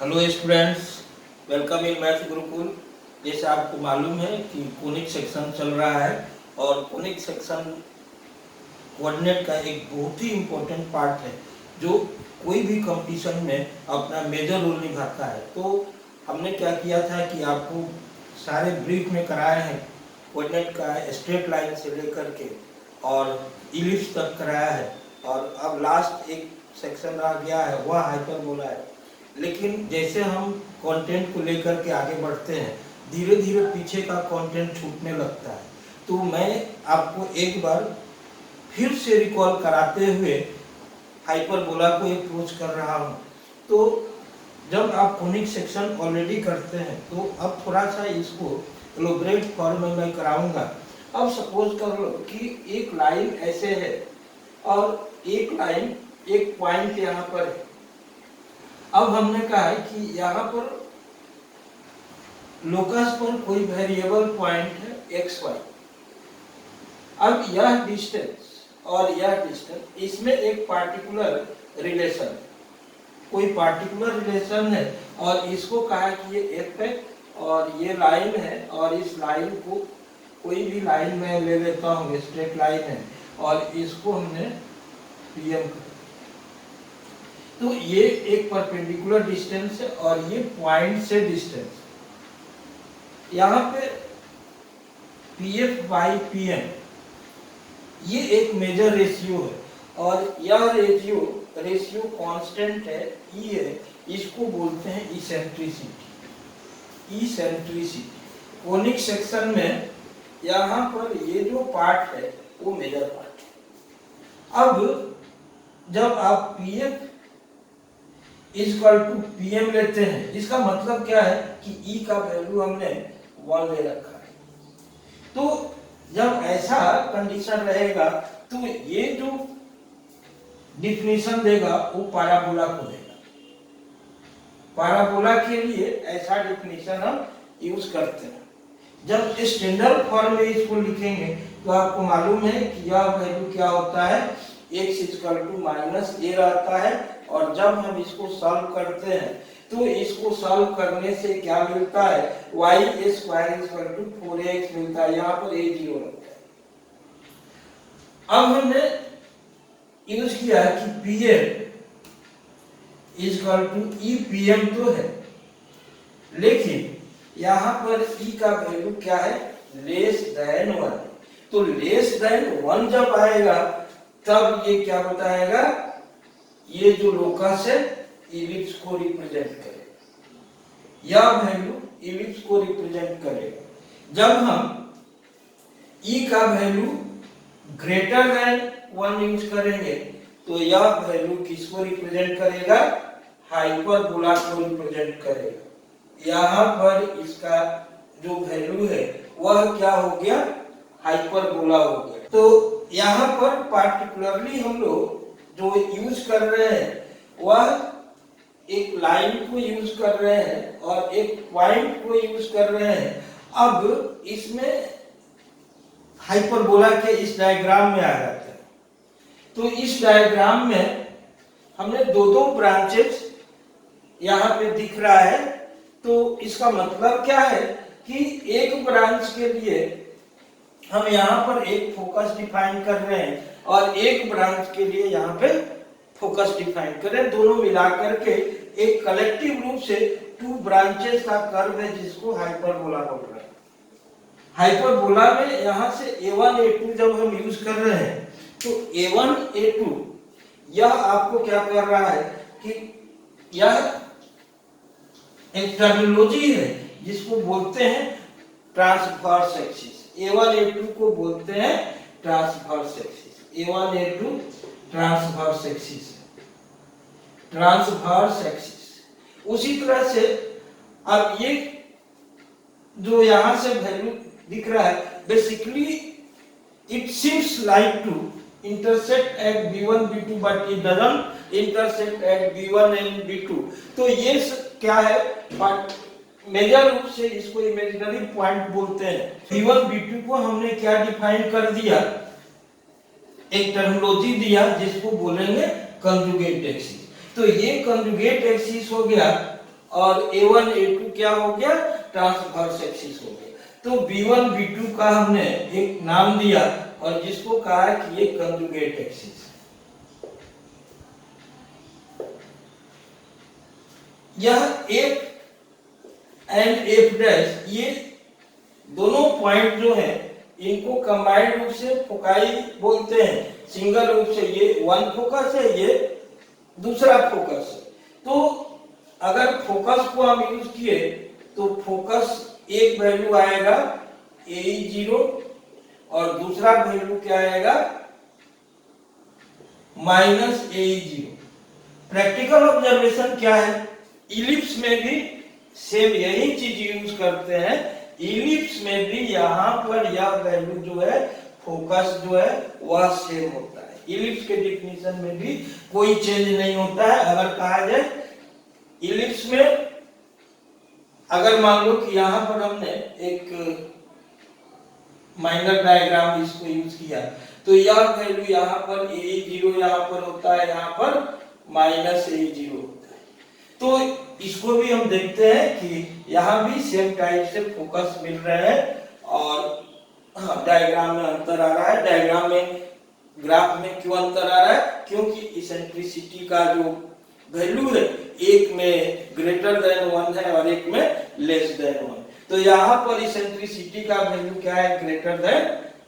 Hello students, welcome in math Gurukul. जैसे आपको मालूम है कि कोनिक सेक्शन चल रहा है और कोनिक सेक्शन कोऑर्डिनेट का एक बहुत ही इम्पोर्टेंट पार्ट है जो कोई भी कंपटीशन में अपना मेजर रोल निभाता है। तो हमने क्या किया था कि आपको सारे ब्रीफ में कराए हैं कोऑर्डिनेट का, स्ट्रेट लाइन से लेकर के और इलिप्स तक कराया है, और अब लास्ट एक सेक्शन आ गया है वह हाइपरबोला है। लेकिन जैसे हम कंटेंट को लेकर के आगे बढ़ते हैं, धीरे धीरे पीछे का कंटेंट छूटने लगता है। तो मैं आपको एक बार फिर से रिकॉल कराते हुए हाइपरबोला को अप्रोच कर रहा हूँ। तो जब आप कोनिक सेक्शन ऑलरेडी करते हैं तो अब थोड़ा सा इसको एलोबरेट फॉर्म में मैं कराऊंगा। अब सपोज कर लो कि एक लाइन ऐसे है और एक लाइन एक पॉइंट यहाँ पर है। अब हमने कहा है कि यहाँ पर लोकस पर कोई वेरिएबल पॉइंट है एक्स वाई। अब यह डिस्टेंस और यह डिस्टेंस, इसमें एक पार्टिकुलर रिलेशन है, कोई पार्टिकुलर रिलेशन है और इसको कहा कि ये एफ है और ये लाइन है, और इस लाइन को कोई भी लाइन में ले लेता हूँ, स्ट्रेट लाइन है, और इसको हमने पीएम। तो ये एक परपेंडिकुलर डिस्टेंस है और ये पॉइंट से डिस्टेंस। यहाँ पे पीएफ बाई पीएम ये एक मेजर रेशियो है और यह रेशियो कांस्टेंट है, ई है। इसको बोलते हैं इसेंट्रिसिटी। कोनिक सेक्शन में यहाँ पर ये जो पार्ट है वो मेजर पार्ट है। अब जब आप पीएफ इक्वल टू पीएम लेते हैं, इसका मतलब क्या है कि ई का वैल्यू हमने 1 ले रखा है। तो जब ऐसा कंडीशन रहेगा तो ये जो डिफिनेशन देगा वो पैराबोला को देगा। पैराबोला के लिए ऐसा डिफिनेशन हम यूज करते हैं। जब स्टैंडर्ड फॉर्म में इसको लिखेंगे तो आपको मालूम है कि यह वैल्यू क्या होता है, x इक्वल टू माइनस ए रहता है। और जब हम इसको सॉल्व करते हैं तो इसको सॉल्व करने से क्या मिलता है, y square equal to 4x मिलता है। यहाँ पर a 0 रहता है। अब हमने यूज किया कि pm equal to e pm तो है, लेकिन यहाँ पर e का वैल्यू क्या है, लेस देन 1। तो लेस देन 1 जब आएगा तब ये क्या बताएगा, ये जो लोकस है इलिप्स को रिप्रेजेंट करेगा, यह वैल्यू इलिप्स को रिप्रेजेंट करेगा। जब हम e का वैल्यू ग्रेटर देन 1 यूज करेंगे तो यह वैल्यू किसको रिप्रेजेंट करेगा, हाइपरबोला को रिप्रेजेंट करेगा। यहाँ पर इसका जो वैल्यू है वह क्या हो गया, हाइपरबोला हो गया। तो यहाँ पर पार्टिकुलरली हम लोग जो यूज कर रहे हैं वह एक लाइन को यूज कर रहे हैं और एक पॉइंट को यूज कर रहे हैं। अब इसमें हाइपरबोला के इस डायग्राम में आ जाते हैं। तो इस डायग्राम में हमने दो ब्रांचेस यहाँ पे दिख रहा है। तो इसका मतलब क्या है कि एक ब्रांच के लिए हम यहाँ पर एक फोकस डिफाइन कर रहे हैं और एक ब्रांच के लिए यहाँ पे फोकस डिफाइन कर रहे हैं। दोनों मिलाकर के एक कलेक्टिव रूप से 2 ब्रांचेस का कर्व है जिसको हाइपरबोला बोल रहे हैं। हाइपरबोला में यहाँ से a1 a2 जब हम यूज कर रहे हैं तो a1 a2 यह आपको क्या कर रहा है कि यह एक टर्मिनोलॉजी है जिसको बोलते हैं ट्रांसवर्स एक्सिस। a1 a2 को बोलते हैं transverse axis. a1 a2 transverse axis, transverse axis. उसी तरह से अब ये जो यहां से वैल्यू दिख रहा है, basically it seems like to intersect at b1 b2 but it doesn't intersect at b1 and b2। तो ये क्या है, बट मेजर रूप से इसको इमेजिनरी पॉइंट बोलते हैं। b1 b2 को हमने क्या डिफाइन कर दिया, एक टर्मिनोलॉजी दिया जिसको बोलेंगे कंजुगेट एक्सिस। तो ये कंजुगेट एक्सिस हो गया और A1 A2 क्या हो गया, ट्रांसवर्स एक्सिस हो गया। तो B1 B2 का हमने एक नाम दिया और जिसको कहा है कि ये कंजुगेट एक्सिस है। यह F एंड F डैश, ये दोनों पॉइंट जो है इनको कंबाइंड रूप से फोकाई बोलते हैं। सिंगल रूप से ये वन फोकस है, ये दूसरा फोकस है। तो अगर फोकस को हम यूज किए तो फोकस एक वैल्यू आएगा AE0 और दूसरा वैल्यू क्या आएगा -AE0। प्रैक्टिकल ऑब्जर्वेशन क्या है, इलिप्स में भी सेम यही चीज यूज करते हैं। इलिप्स में भी यहाँ पर यह वैल्यू जो है फोकस जो है वह सेम होता है। इलिप्स के डिफिनीशन में भी कोई चेंज नहीं होता है। अगर कहा जाए इलिप्स में, अगर मान लो कि यहाँ पर हमने एक माइनर डायग्राम इसको यूज किया तो यह वैल्यू यहाँ पर AE0 यहाँ पर होता है, यहाँ पर -AE0 होता है। तो इसको भी हम देखते हैं कि यहाँ भी सेम टाइप से फोकस मिल रहे हैं और हाँ, डायग्राम में अंतर आ रहा है। डायग्राम में, ग्राफ में क्यों अंतर आ रहा है, क्योंकि इसेंट्रिसिटी का जो वैल्यू है एक में ग्रेटर देन 1 है और एक में लेस देन 1। तो यहाँ पर इसेंट्रिसिटी का वैल्यू क्या है, ग्रेटर देन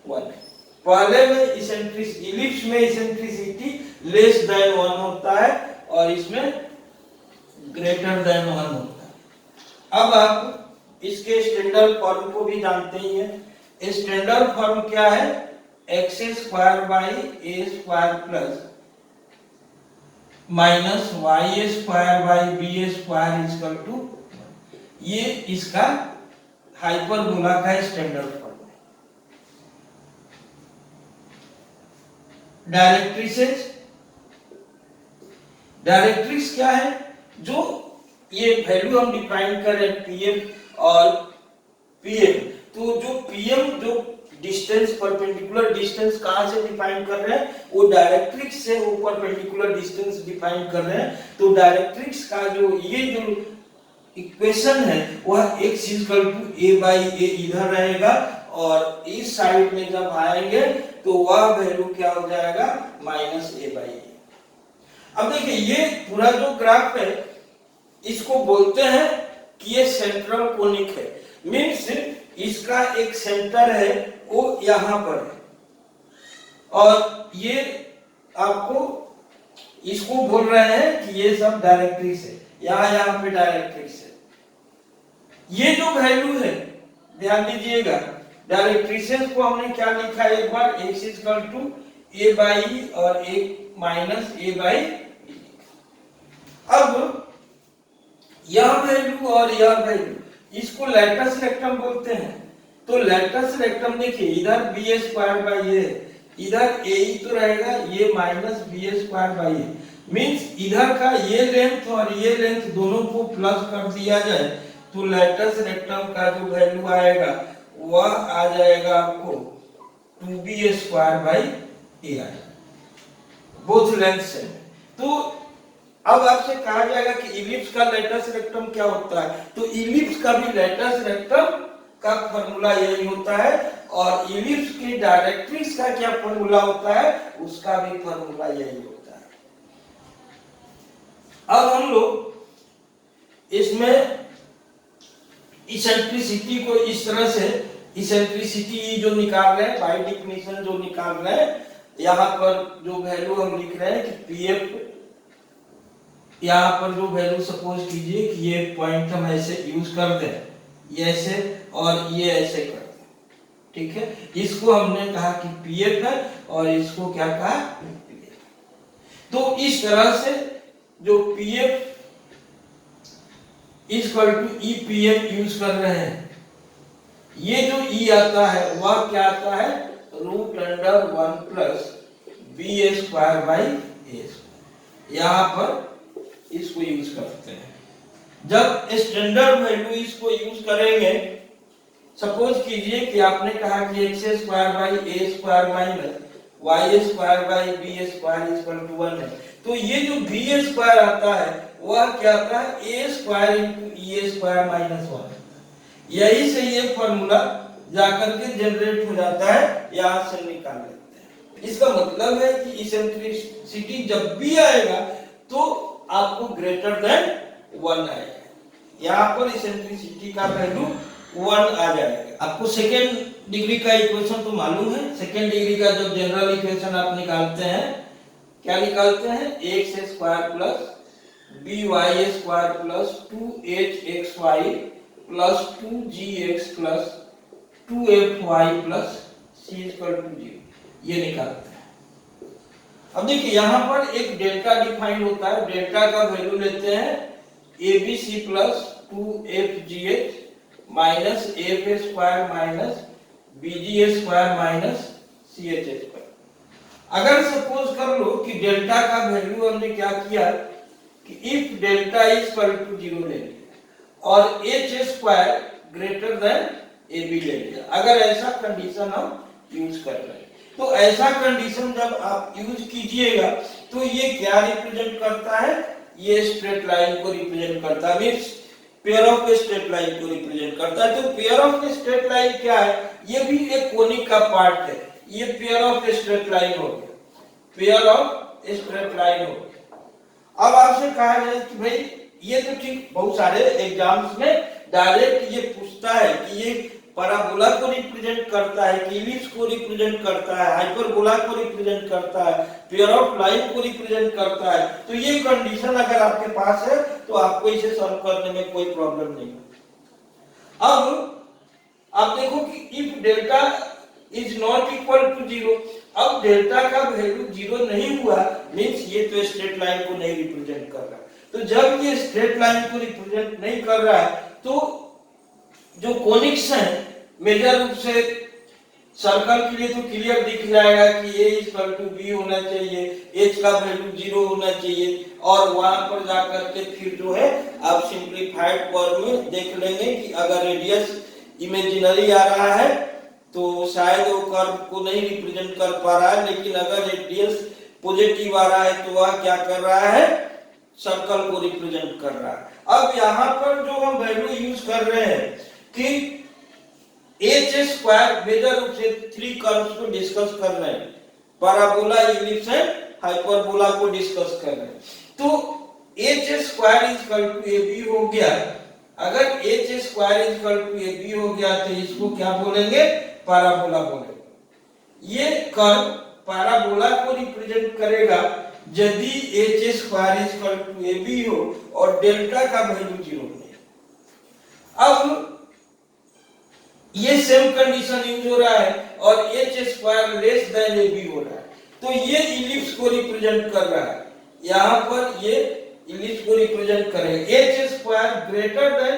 1 है। पहले में इलिप्स में इसेंट्रिसिटी लेस देन 1 होता है और इसमें ग्रेटर देन 1 होता है। अब आप इसके स्टैंडर्ड फॉर्म को भी जानते ही हैं। स्टैंडर्ड फॉर्म क्या है, x² by a² plus -y² by b² equal to, ये इसका हाइपरबोला का स्टैंडर्ड फॉर्म है। डायरेक्ट्रिक्स क्या है, जो ये वैल्यू हम डिफाइन कर रहे हैं pf और pm, तो जो pm जो डिस्टेंस, परपेंडिकुलर डिस्टेंस कहां से डिफाइन कर रहे हैं, वो डायरेक्ट्रिक्स से वो परपेंडिकुलर डिस्टेंस डिफाइन कर रहे हैं। तो डायरेक्ट्रिक्स का जो ये जो इक्वेशन है वह x equal to a by a इधर रहेगा और इस साइड में जब आएंगे तो वह वैल्यू क्या हो जाएगा, -a बाई a। अब देखिए ये पूरा जो ग्राफ है इसको बोलते हैं कि ये सेंट्रल कोनिक है। मीन्स इसका एक सेंटर है वो यहाँ पर है और ये आपको इसको बोल रहे हैं कि ये सब डायरेक्ट्रिक्स है, यहाँ पे डायरेक्ट्रिक्स है। ये जो वैल्यू है ध्यान दीजिएगा, डायरेक्ट्रिक्स को हमने क्या लिखा है, एक बार x equal to a by e और एक -a बाई e। अब यह वैल्यू और यह वैल्यू इसको लैटस रेक्टम बोलते हैं। तो लैटस रेक्टम देखिए, इधर b² बाई a, इधर a तो रहेगा, ये -b² बाई a। मींस इधर का ये लेंथ और ये लेंथ दोनों को प्लस कर दिया जाए तो लैटस रेक्टम का जो वैल्यू आएगा वह आ जाएगा आपको 2b² बाई a आएगा, बोथ लेंथ से। तो अब आपसे कहा जाएगा कि इलिप्स का लैटस रेक्टम क्या होता है, तो इलिप्स का भी लैटस रेक्टम का फॉर्मूला यही होता है और इलिप्स की डायरेक्ट्रिक्स का क्या फॉर्मूला होता है, उसका भी फॉर्मूला यही होता है। अब हम लोग इसमें इसेंट्रिसिटी को इस तरह से, इसेंट्रिसिटी जो निकाल रहे हैं बाय डेफिनेशन जो निकाल रहे हैं, यहाँ पर जो वैल्यू हम लिख रहे हैं कि pf, यहाँ पर जो वैल्यू सपोज कीजिए कि ये पॉइंट हम ऐसे यूज कर दें, ये ऐसे और ये ऐसे कर दें, ठीक है। इसको हमने कहा कि pf है और इसको क्या कहा, pf। तो इस तरह से जो pf equal to EPF use कर रहे हैं, ये जो E आता है वह क्या आता है, √1 प्लस b² बाई a²। यहाँ पर इसको यूज करते हैं। जब स्टैंडर्ड वैल्यू इसको यूज करेंगे, सपोज कीजिए कि आपने कहा कि x² by a² minus y² by b² equal to 1 है, तो ये जो b² आता है वह क्या था, ए square into E square minus 1। यही से ये फॉर्मूला जाकर के जनरेट हो जाता है, यहां से निकाल लेते हैं। इसका मतलब है कि इसेंट्रिसिटी जब भी आएगा तो आपको ग्रेटर देन 1 आएगा। यहाँ पर इसेंट्रिसिटी का वैल्यू 1 आ जाएगा। आपको सेकेंड डिग्री का इक्वेशन तो मालूम है। सेकेंड डिग्री का जब जनरल इक्वेशन आप निकालते हैं, क्या निकालते हैं, x square plus b y square plus 2hxy plus 2gx plus 2fy plus c equal to 0, ये निकालते हैं। अब देखिए यहाँ पर एक डेल्टा डिफाइन होता है। डेल्टा का वैल्यू लेते हैं abc plus 2fgh minus f square minus bg square minus ch square. अगर सपोज कर लो कि डेल्टा का वैल्यू हमने क्या किया कि if delta is equal to 0 ले लिया और h square greater than ab ले लिया। अगर ऐसा कंडीशन हम यूज कर रहे हैं तो ऐसा कंडीशन जब आप यूज कीजिएगा तो ये क्या रिप्रेजेंट करता है, ये स्ट्रेट लाइन को रिप्रेजेंट करता है, means pair of straight line को रिप्रेजेंट करता है। तो पेयर ऑफ स्ट्रेट लाइन क्या है, ये भी एक कोनिक का पार्ट है। ये पेयर ऑफ स्ट्रेट लाइन हो गया, पेयर ऑफ स्ट्रेट लाइन हो गया। अब आपसे कहा जाए कि भाई ये तो ठीक, बहुत सारे एग्जाम्स में डायरेक्ट ये पूछता है कि ये पैराबोला को रिप्रेजेंट करता है कि इलिप्स को रिप्रेजेंट करता है, हाइपरबोला को रिप्रेजेंट करता है, पेयर ऑफ लाइन को रिप्रेजेंट करता है। तो ये कंडीशन अगर आपके पास है तो आपको इसे सॉल्व करने में कोई प्रॉब्लम नहीं। अब आप देखो कि if delta is not equal to 0, अब डेल्टा का वैल्यू 0 नहीं हुआ, मींस ये तो स्ट्रेट लाइन को नहीं रिप्रेजेंट कर रहा। तो जब ये स्ट्रेट लाइन को रिप्रेजेंट नहीं कर रहा है तो जो कोनिक्स है मेजर रूप से सर्कल के लिए तो क्लियर दिख जाएगा कि a इक्वल टू b होना चाहिए, h का वैल्यू 0 होना चाहिए, और वहां पर जाकर के फिर जो है आप सिंपलीफाइड फॉर्म में देख लेंगे कि अगर रेडियस इमेजिनरी आ रहा है तो शायद वो कर्व को नहीं रिप्रेजेंट कर पा रहा है, लेकिन अगर रेडियस पॉजिटिव आ रहा है तो वह क्या कर रहा है, सर्कल को रिप्रेजेंट कर रहा है। अब यहाँ पर जो हम वैल्यू यूज कर रहे हैं कि h स्क्वायर मेजर रूप से 3 कर्व्स को डिस्कस कर रहे हैं, पैराबोला, इलिप्स एंड हाइपरबोला को डिस्कस कर रहे हैं। तो h square is equal to ab हो गया। अगर h square is equal to ab हो गया तो इसको क्या बोलेंगे, पैराबोला बोलेंगे। ये कर्व पैराबोला को रिप्रेजेंट करेगा यदि h square is equal to ab हो और डेल्टा का वैल्यू 0 नहीं। अब ये सेम कंडीशन यूज हो रहा है और h square less than ab हो रहा है, तो ये इलिप्स को रिप्रेजेंट कर रहा है। यहाँ पर ये इलिप्स को रिप्रेजेंट करेगा। h square greater than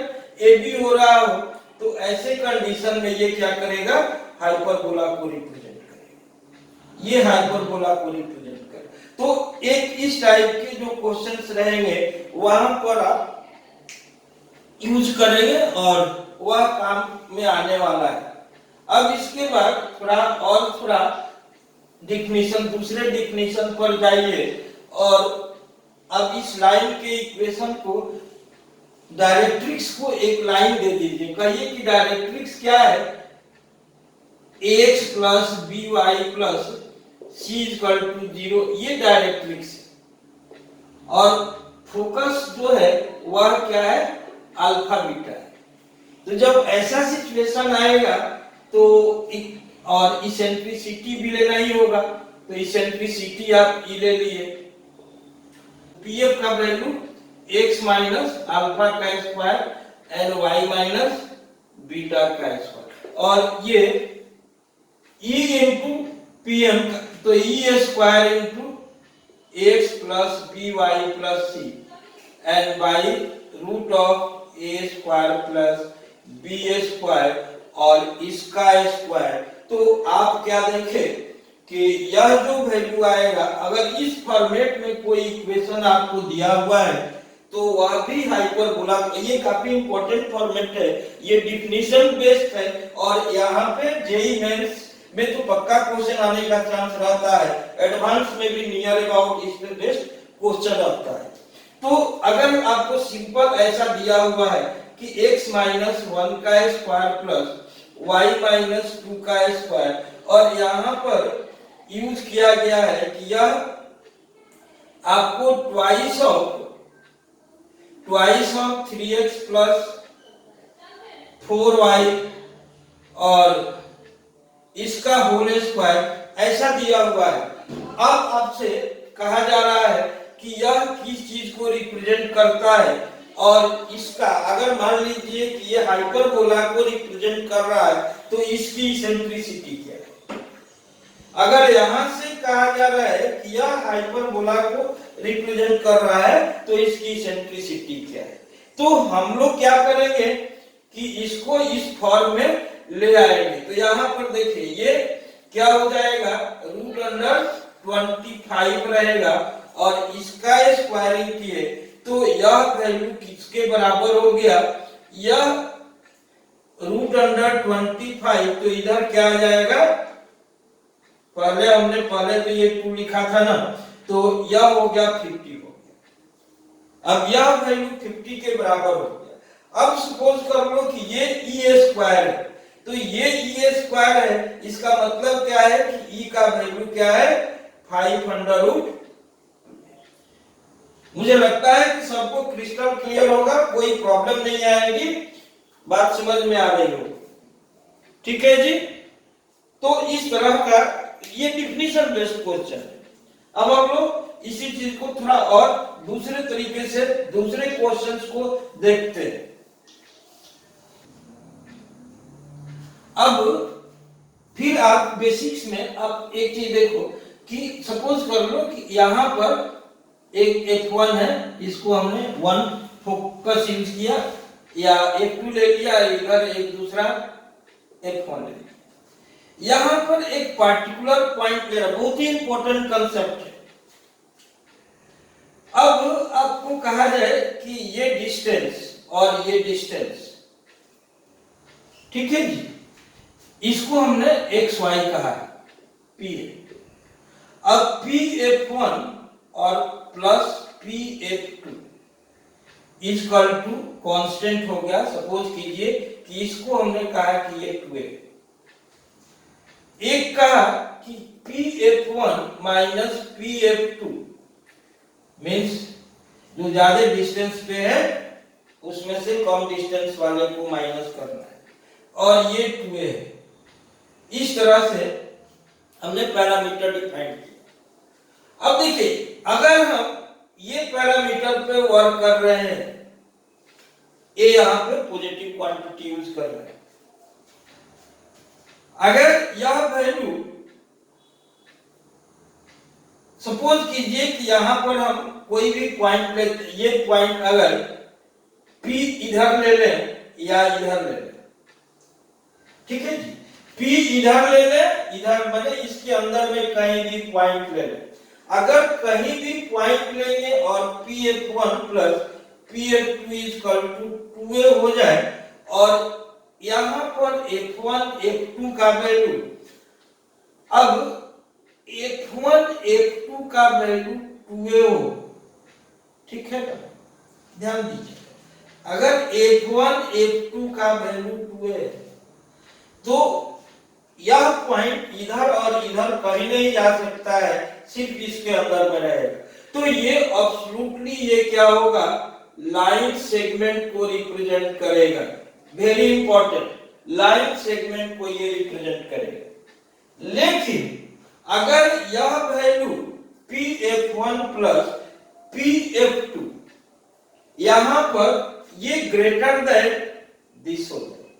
ab हो रहा हो तो ऐसे कंडीशन में ये क्या करेगा, हाइपरबोला को रिप्रेजेंट करेगा। ये हाइपरबोला को रिप्रेजेंट करेगा। तो एक इस टाइप के जो क्वेश्चंस रहेंगे वहां पर आप यूज करेंगे और वह काम में आने वाला है। अब इसके बाद थोड़ा डिफिनीशन, दूसरे डिफिनीशन पर जाइए और अब इस लाइन के इक्वेशन को, डायरेक्ट्रिक्स को एक लाइन दे दीजिए। कहिए कि डायरेक्ट्रिक्स क्या है, ax plus by plus c equal to 0, ये डायरेक्ट्रिक्स है। और फोकस जो है वह क्या है, अल्फा बीटा है। तो जब ऐसा सिचुएशन आएगा तो और इसेंट्रिसिटी भी लेना ही होगा, तो इसेंट्रिसिटी आप ई ले लिए। pf का वैल्यू x माइनस अल्फा का square and y minus beta का स्क्वायर, और ये e इंटू pm, तो e square into x plus by plus c and by root of a square plus b square और इसका square. तो आप क्या देखें कि यह जो वैल्यू आएगा, अगर इस फॉर्मेट में कोई इक्वेशन आपको दिया हुआ है तो वह भी हाइपरबोला, ये काफी इंपॉर्टेंट फॉर्मेट है, ये डिफिनीशन बेस्ड है और यहाँ पे जेईई मेंस में तो पक्का क्वेश्चन आने का चांस रहता है, एडवांस में भी नियर अबाउट इस पे बेस्ड क्वेश्चन आता है। तो अगर आपको सिंपल ऐसा दिया हुआ है कि x माइनस 1 का स्क्वायर प्लस y माइनस 2 का स्क्वायर, और यहाँ पर यूज किया गया है कि यह आपको twice of 3x plus 4y और इसका होल स्क्वायर ऐसा दिया हुआ है। अब आपसे कहा जा रहा है कि यह किस चीज को रिप्रेजेंट करता है, और इसका अगर मान लीजिए कि ये हाइपरबोला को रिप्रेजेंट कर रहा है तो इसकी इसेंट्रिसिटी क्या है। अगर यहां से कहा जा रहा है कि यह हाइपरबोला को रिप्रेजेंट कर रहा है तो इसकी इसेंट्रिसिटी क्या है, तो हम लोग क्या करेंगे कि इसको इस फॉर्म में ले आएंगे। तो यहाँ पर देखिए ये क्या हो जाएगा, रूट अंडर 25 रहेगा, और इसका स्क्वायरिंग किए तो यह वैल्यू किसके बराबर हो गया, यह रूट अंडर 25, तो इधर क्या आ जाएगा, पहले तो ये 2 लिखा था ना, तो यह हो गया 50 हो गया। अब यह वैल्यू 50 के बराबर हो गया। अब सपोज कर लो कि ये ई स्क्वायर है, तो ये ई स्क्वायर है, इसका मतलब क्या है कि ई का वैल्यू क्या है 5√। मुझे लगता है कि सबको क्रिस्टल क्लियर होगा, कोई प्रॉब्लम नहीं आएगी, बात समझ में आ रही होगी, ठीक है जी। तो इस तरह का ये डिफिनीशन बेस्ड क्वेश्चन है। अब हम लोग इसी चीज को थोड़ा और दूसरे तरीके से दूसरे क्वेश्चंस को देखते हैं। अब फिर आप बेसिक्स में आप एक चीज देखो कि सपोज कर लो कि यहां पर एक F1 है, इसको हमने 1 फोकस यूज किया, या F2 ले लिया, इधर एक दूसरा F1 ले लिया। यहां पर एक पार्टिकुलर पॉइंट ले रहा, बहुत ही इंपॉर्टेंट कंसेप्ट है। अब आपको कहा जाए कि ये डिस्टेंस और ये डिस्टेंस, ठीक है जी, इसको हमने XY कहा है, P। अब PF1 और plus PF2 equal to constant हो गया। सपोज कीजिए कि इसको हमने कहा कि ये 2 है, एक कहा कि PF1 माइनस PF2 मीन्स जो ज्यादा डिस्टेंस पे है उसमें से कम डिस्टेंस वाले को माइनस करना है, और ये 2 है। इस तरह से हमने पैरामीटर डिफाइन किया। अब देखिए अगर हम ये पैरामीटर पे वर्क कर रहे हैं, ए यहां पे पॉजिटिव क्वांटिटी यूज कर रहे हैं, अगर यह वैल्यू सपोज कीजिए कि यहां पर हम कोई भी पॉइंट लेते, ये पॉइंट अगर P इधर ले लें या इधर ले लें, ठीक है जी, P इधर ले ले, इधर बने इसके अंदर में कहीं भी पॉइंट ले ले, अगर कहीं भी पॉइंट लेंगे और PF1 plus PF2 equal to 2a हो जाए, और यहां पर F1 F2 का वैल्यू, अब F1 F2 का वैल्यू 2a हो, ठीक है ना, ध्यान दीजिए, अगर F1 F2 का वैल्यू 2a है तो यह पॉइंट इधर और इधर कहीं नहीं जा सकता है, सिर्फ इसके अंदर में रहेगा। तो ये एब्सोल्युटली ये क्या होगा, लाइन सेगमेंट को रिप्रेजेंट करेगा। वेरी इंपॉर्टेंट, लाइन सेगमेंट को ये रिप्रेजेंट करेगा। लेकिन अगर यह वैल्यू PF1 प्लस PF2 यहां पर ये ग्रेटर देन दिस हो जाए,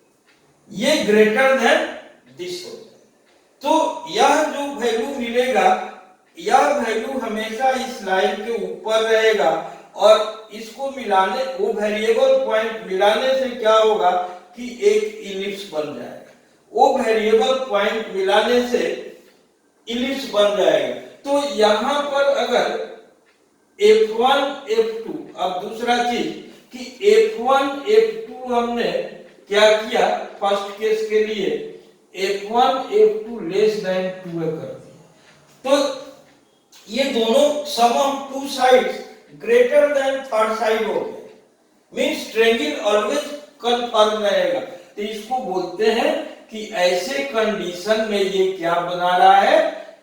ये ग्रेटर देन दिस हो जाए, तो यह जो वैल्यू मिलेगा, यह वैल्यू हमेशा इस लाइन के ऊपर रहेगा, और इसको मिलाने, वो वेरिएबल पॉइंट मिलाने से क्या होगा कि एक इलिप्स बन जाएगा, वो वेरिएबल पॉइंट मिलाने से इलिप्स बन जाएगा। तो यहां पर अगर F1 F2, अब दूसरा चीज कि F1 F2 हमने क्या किया, फर्स्ट केस के लिए F1 F2 less than 2a कर दिया, तो ये दोनों sum of two sides greater than third side हो गया, मीन्स ट्रायंगल ऑलवेज कन्फर्म रहेगा। तो इसको बोलते हैं कि ऐसे कंडीशन में ये क्या बना रहा है,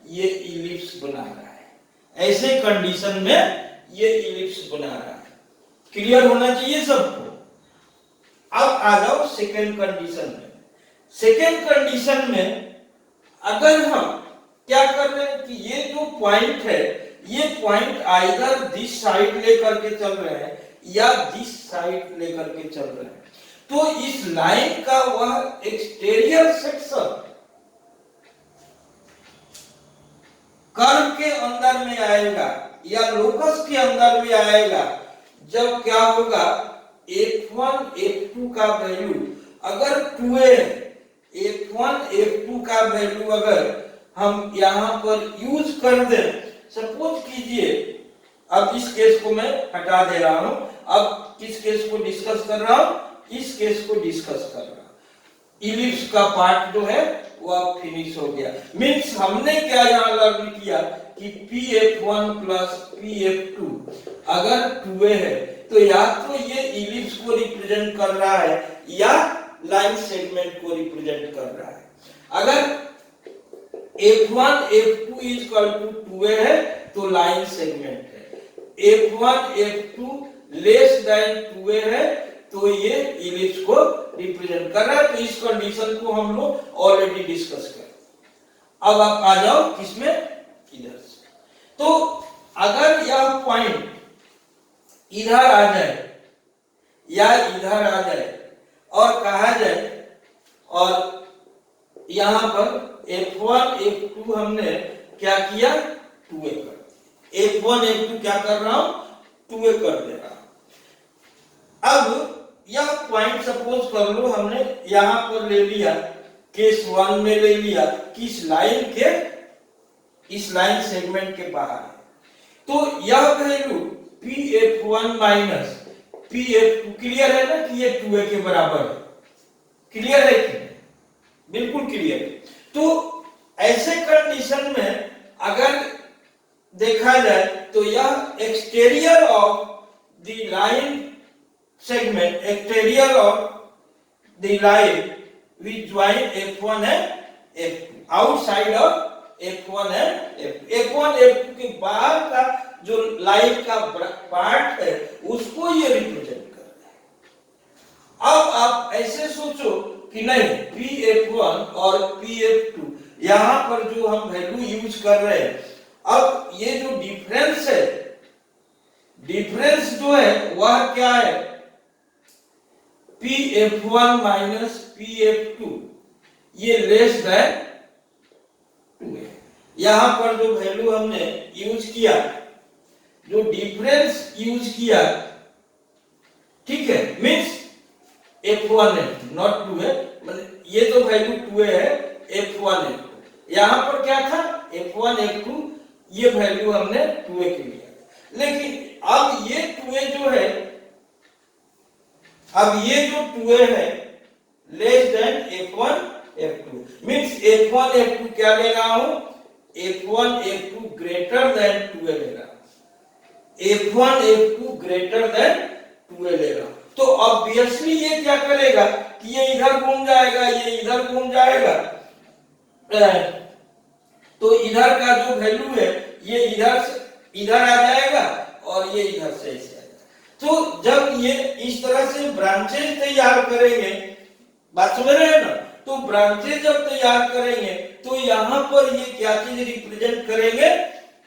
ये इलिप्स बना रहा है। ऐसे कंडीशन में ये इलिप्स बना रहा है। क्लियर होना चाहिए सबको। अब आ जाओ सेकेंड कंडीशन में। सेकेंड कंडीशन में अगर हम क्या कर रहे हैं कि ये जो पॉइंट है, ये पॉइंट आइदर दिस साइड लेकर के चल रहे हैं या दिस साइड लेकर के चल रहे हैं, तो इस लाइन का वह एक्सटीरियर सेक्शन कर्व के अंदर में आएगा या लोकस के अंदर में आएगा जब क्या होगा, f1 f2 का वैल्यू अगर 2a है, f1 f2 का वैल्यू अगर हम यहां पर यूज कर दें, सपोज कीजिए, अब इस केस को मैं हटा दे रहा हूं, अब किस केस को डिस्कस कर रहा हूं, इस केस को डिस्कस कर रहा हूं। इलिप्स का पार्ट जो है वह फिनिश हो गया। मींस हमने क्या यहां लर्न किया कि pf1 प्लस pf2 अगर 2a है तो या तो ये इलिप्स को रिप्रेजेंट कर रहा है या लाइन सेगमेंट को रिप्रेजेंट कर रहा है। अगर f1 f2 is equal to 2a है तो लाइन सेगमेंट है, f1 f2 less than 2a है तो ये इलिप्स को रिप्रेजेंट कर रहा है। तो इस कंडीशन को हम लोग ऑलरेडी डिस्कस कर। अब आप आ जाओ किसमें, इधर से। तो अगर यह पॉइंट इधर आ जाए या इधर आ जाए और कहा जाए, और यहां पर f1 f2 हमने क्या किया, 2a कर दिया। f1 f2 क्या कर रहा हूं, 2a कर दे रहा हूं। अब यह पॉइंट सपोज कर लो हमने यहां पर ले लिया, केस 1 में ले लिया कि इस लाइन के, इस लाइन सेगमेंट के बाहर है, तो यह value pf1 minus pf2 clear है ना कि ये 2a के बराबर है। क्लियर है कि बिल्कुल क्लियर है। तो ऐसे कंडीशन में अगर देखा जाए तो यह exterior of the line segment, exterior of the line which join f1 and f2, outside of f1 and f2, f1 f2 के बाहर का जो लाइन का पार्ट है उसको ये रिप्रेजेंट कर रहा है। अब आप ऐसे सोचो कि नहीं, pf1 और pf2 यहां पर जो हम वैल्यू यूज कर रहे हैं, अब ये जो डिफरेंस है, डिफरेंस जो है वह क्या है, pf1 माइनस pf2 ये लेस देन 2a। यहां पर जो वैल्यू हमने यूज किया, जो डिफरेंस यूज किया, ठीक है, मींस f1 है नॉट 2a, मतलब ये तो वैल्यू 2a है, f1 है, यहां पर क्या था f1 f2, ये वैल्यू हमने 2a के लिया। लेकिन अब ये 2a जो है, अब ये जो 2a है less than f1 f2, means f1 f2 क्या ले रहा हूं, f1 f2 greater than 2a ले रहा हूं, f1 f2 greater than 2a ले रहा हूं। तो ऑब्वियसली ये क्या करेगा कि ये इधर घूम जाएगा, ये इधर घूम जाएगा, तो इधर का जो वैल्यू है ये इधर से इधर आ जाएगा और ये इधर से ऐसे। तो जब ये इस तरह से ब्रांचेज तैयार करेंगे, बात समझ रहे हैं ना, तो ब्रांचेज जब तैयार करेंगे तो यहां पर ये क्या चीज रिप्रेजेंट करेंगे,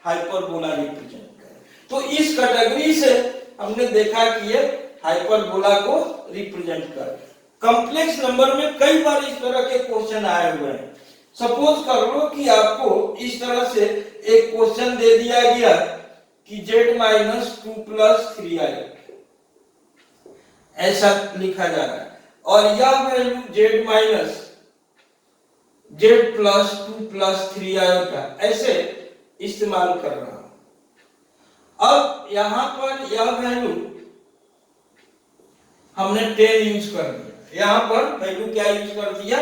हाइपरबोला रिप्रेजेंट करेंगे। तो इस कैटेगरी से हमने देखा कि ये हाइपरबोला को रिप्रेजेंट कर। कॉम्प्लेक्स नंबर में कई बार इस तरह के क्वेश्चन आए हुए हैं। सपोज कर लो कि आपको इस तरह से एक क्वेश्चन दे दिया गया कि z माइनस 2 प्लस 3i ऐसा लिखा जा रहा है, और यह value z minus z plus 2 plus 3i का ऐसे इस्तेमाल कर रहा हूं। अब यहां पर यह वैल्यू हमने 10 यूज कर दिया, यहां पर वैल्यू क्या यूज कर दिया,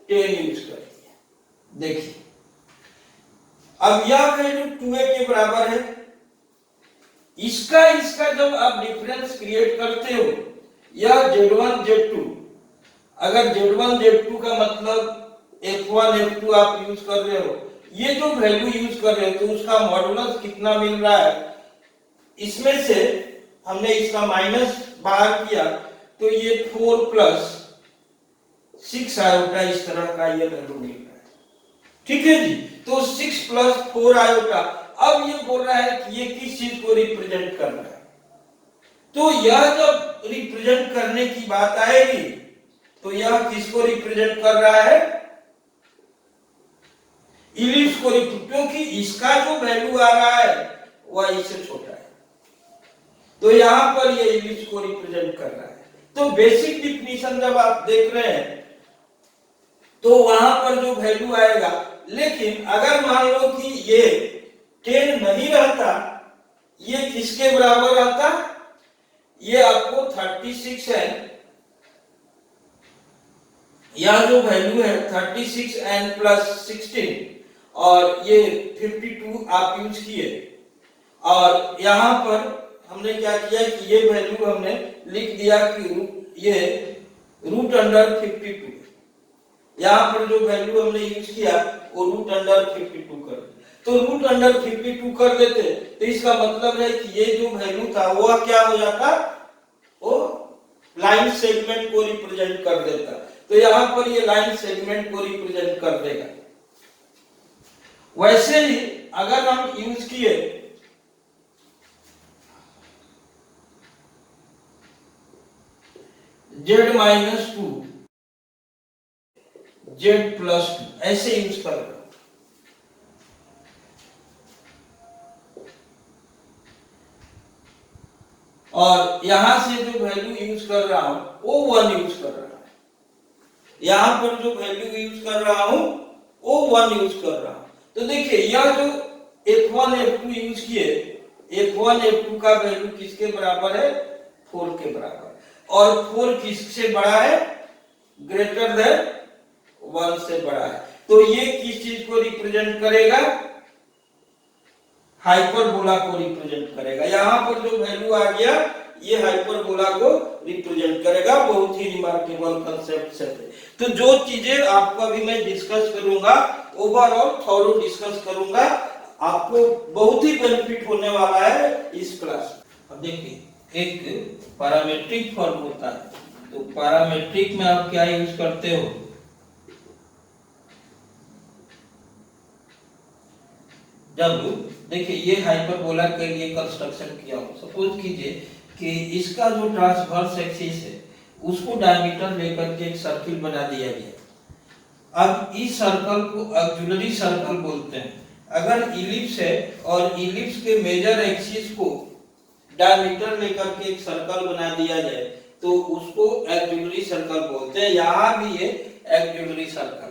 10 यूज कर दिया। देखिए अब यह वैल्यू 2a के बराबर है, इसका इसका जब आप डिफरेंस क्रिएट करते हो, यह Z1 Z2, अगर Z1 Z2 का मतलब F1 F2 आप यूज कर रहे हो, ये जो वैल्यू यूज कर रहे हो तो उसका मॉडुलस कितना मिल रहा है, इसमें से हमने इसका माइनस बाहर किया तो ये 4 प्लस 6 आयोटा इस तरह का ये वैल्यू मिल रहा है। ठीक है जी, तो 6 प्लस 4 आयोटा। अब ये बोल रहा है कि ये किस चीज को रिप्रेजेंट कर रहा है, तो यह जब रिप्रेजेंट करने की बात आएगी तो यह किसको रिप्रेजेंट कर रहा है, इलिप्स को, क्योंकि इसका जो वैल्यू आ रहा है वह इससे छोटा है, तो यहां पर ये इलिप्स को रिप्रेजेंट कर रहा है। तो बेसिक डिफिनीशन जब आप देख रहे हैं तो वहां पर जो वैल्यू आएगा, लेकिन अगर मान लो कि ये 10 नहीं रहता, ये किसके बराबर रहता, ये आपको 36 है, यह जो वैल्यू है 36 n प्लस 16 और ये 52 आप यूज किए, और यहां पर हमने क्या किया कि ये वैल्यू हमने लिख दिया कि ये रूट अंडर 52, यहां पर जो वैल्यू हमने यूज किया वो रूट अंडर 52 कर, तो रूट अंडर 52 कर देते तो इसका मतलब है कि ये जो वैल्यू था वो क्या हो जाता, वो लाइन सेगमेंट को रिप्रेजेंट कर देता, तो यहां पर ये लाइन सेगमेंट को रिप्रेजेंट कर देगा। वैसे ही अगर हम यूज किए Z माइनस 2 Z प्लस 2, ऐसे यूज कर रहे हो, और यहां से जो वैल्यू यूज कर रहा हूं वो 1 यूज कर रहा है, यहां पर जो वैल्यू यूज कर रहा हूं वो 1 यूज कर रहा हूं। तो देखिए यह जो F1 F2 यूज किए, F1 F2 का वैल्यू किसके बराबर है, 4 के बराबर, और 4 किससे बड़ा है, ग्रेटर देन 1 से बड़ा है, तो ये किस चीज को रिप्रेजेंट करेगा, हाइपरबोला को रिप्रेजेंट करेगा। यहां पर जो वैल्यू आ गया ये हाइपरबोला को रिप्रेजेंट करेगा। बहुत ही रिमार्केबल कांसेप्ट है। तो जो चीजें आपको अभी मैं डिस्कस करूंगा, ओवरऑल थॉरो डिस्कस करूंगा, आपको बहुत ही बेनिफिट होने वाला है इस क्लास में। अब देखिए एक पैरामीट्रिक फॉर्म होता है, तो पैरामीट्रिक में आप क्या यूज करते हो, जब देखिए ये हाइपरबोला के लिए कंस्ट्रक्शन किया हो, सपोज कीजिए कि इसका जो ट्रांसवर्स एक्सिस है उसको डायमीटर लेकर के एक सर्किल बना दिया गया। अब इस सर्कल को ऑक्सिलरी सर्कल बोलते हैं। अगर इलिप्स है और इलिप्स के मेजर एक्सिस को डायमीटर लेकर के एक सर्कल बना दिया जाए तो उसको ऑक्सिलरी सर्कल बोलते हैं। यहां भी ये ऑक्सिलरी सर्कल,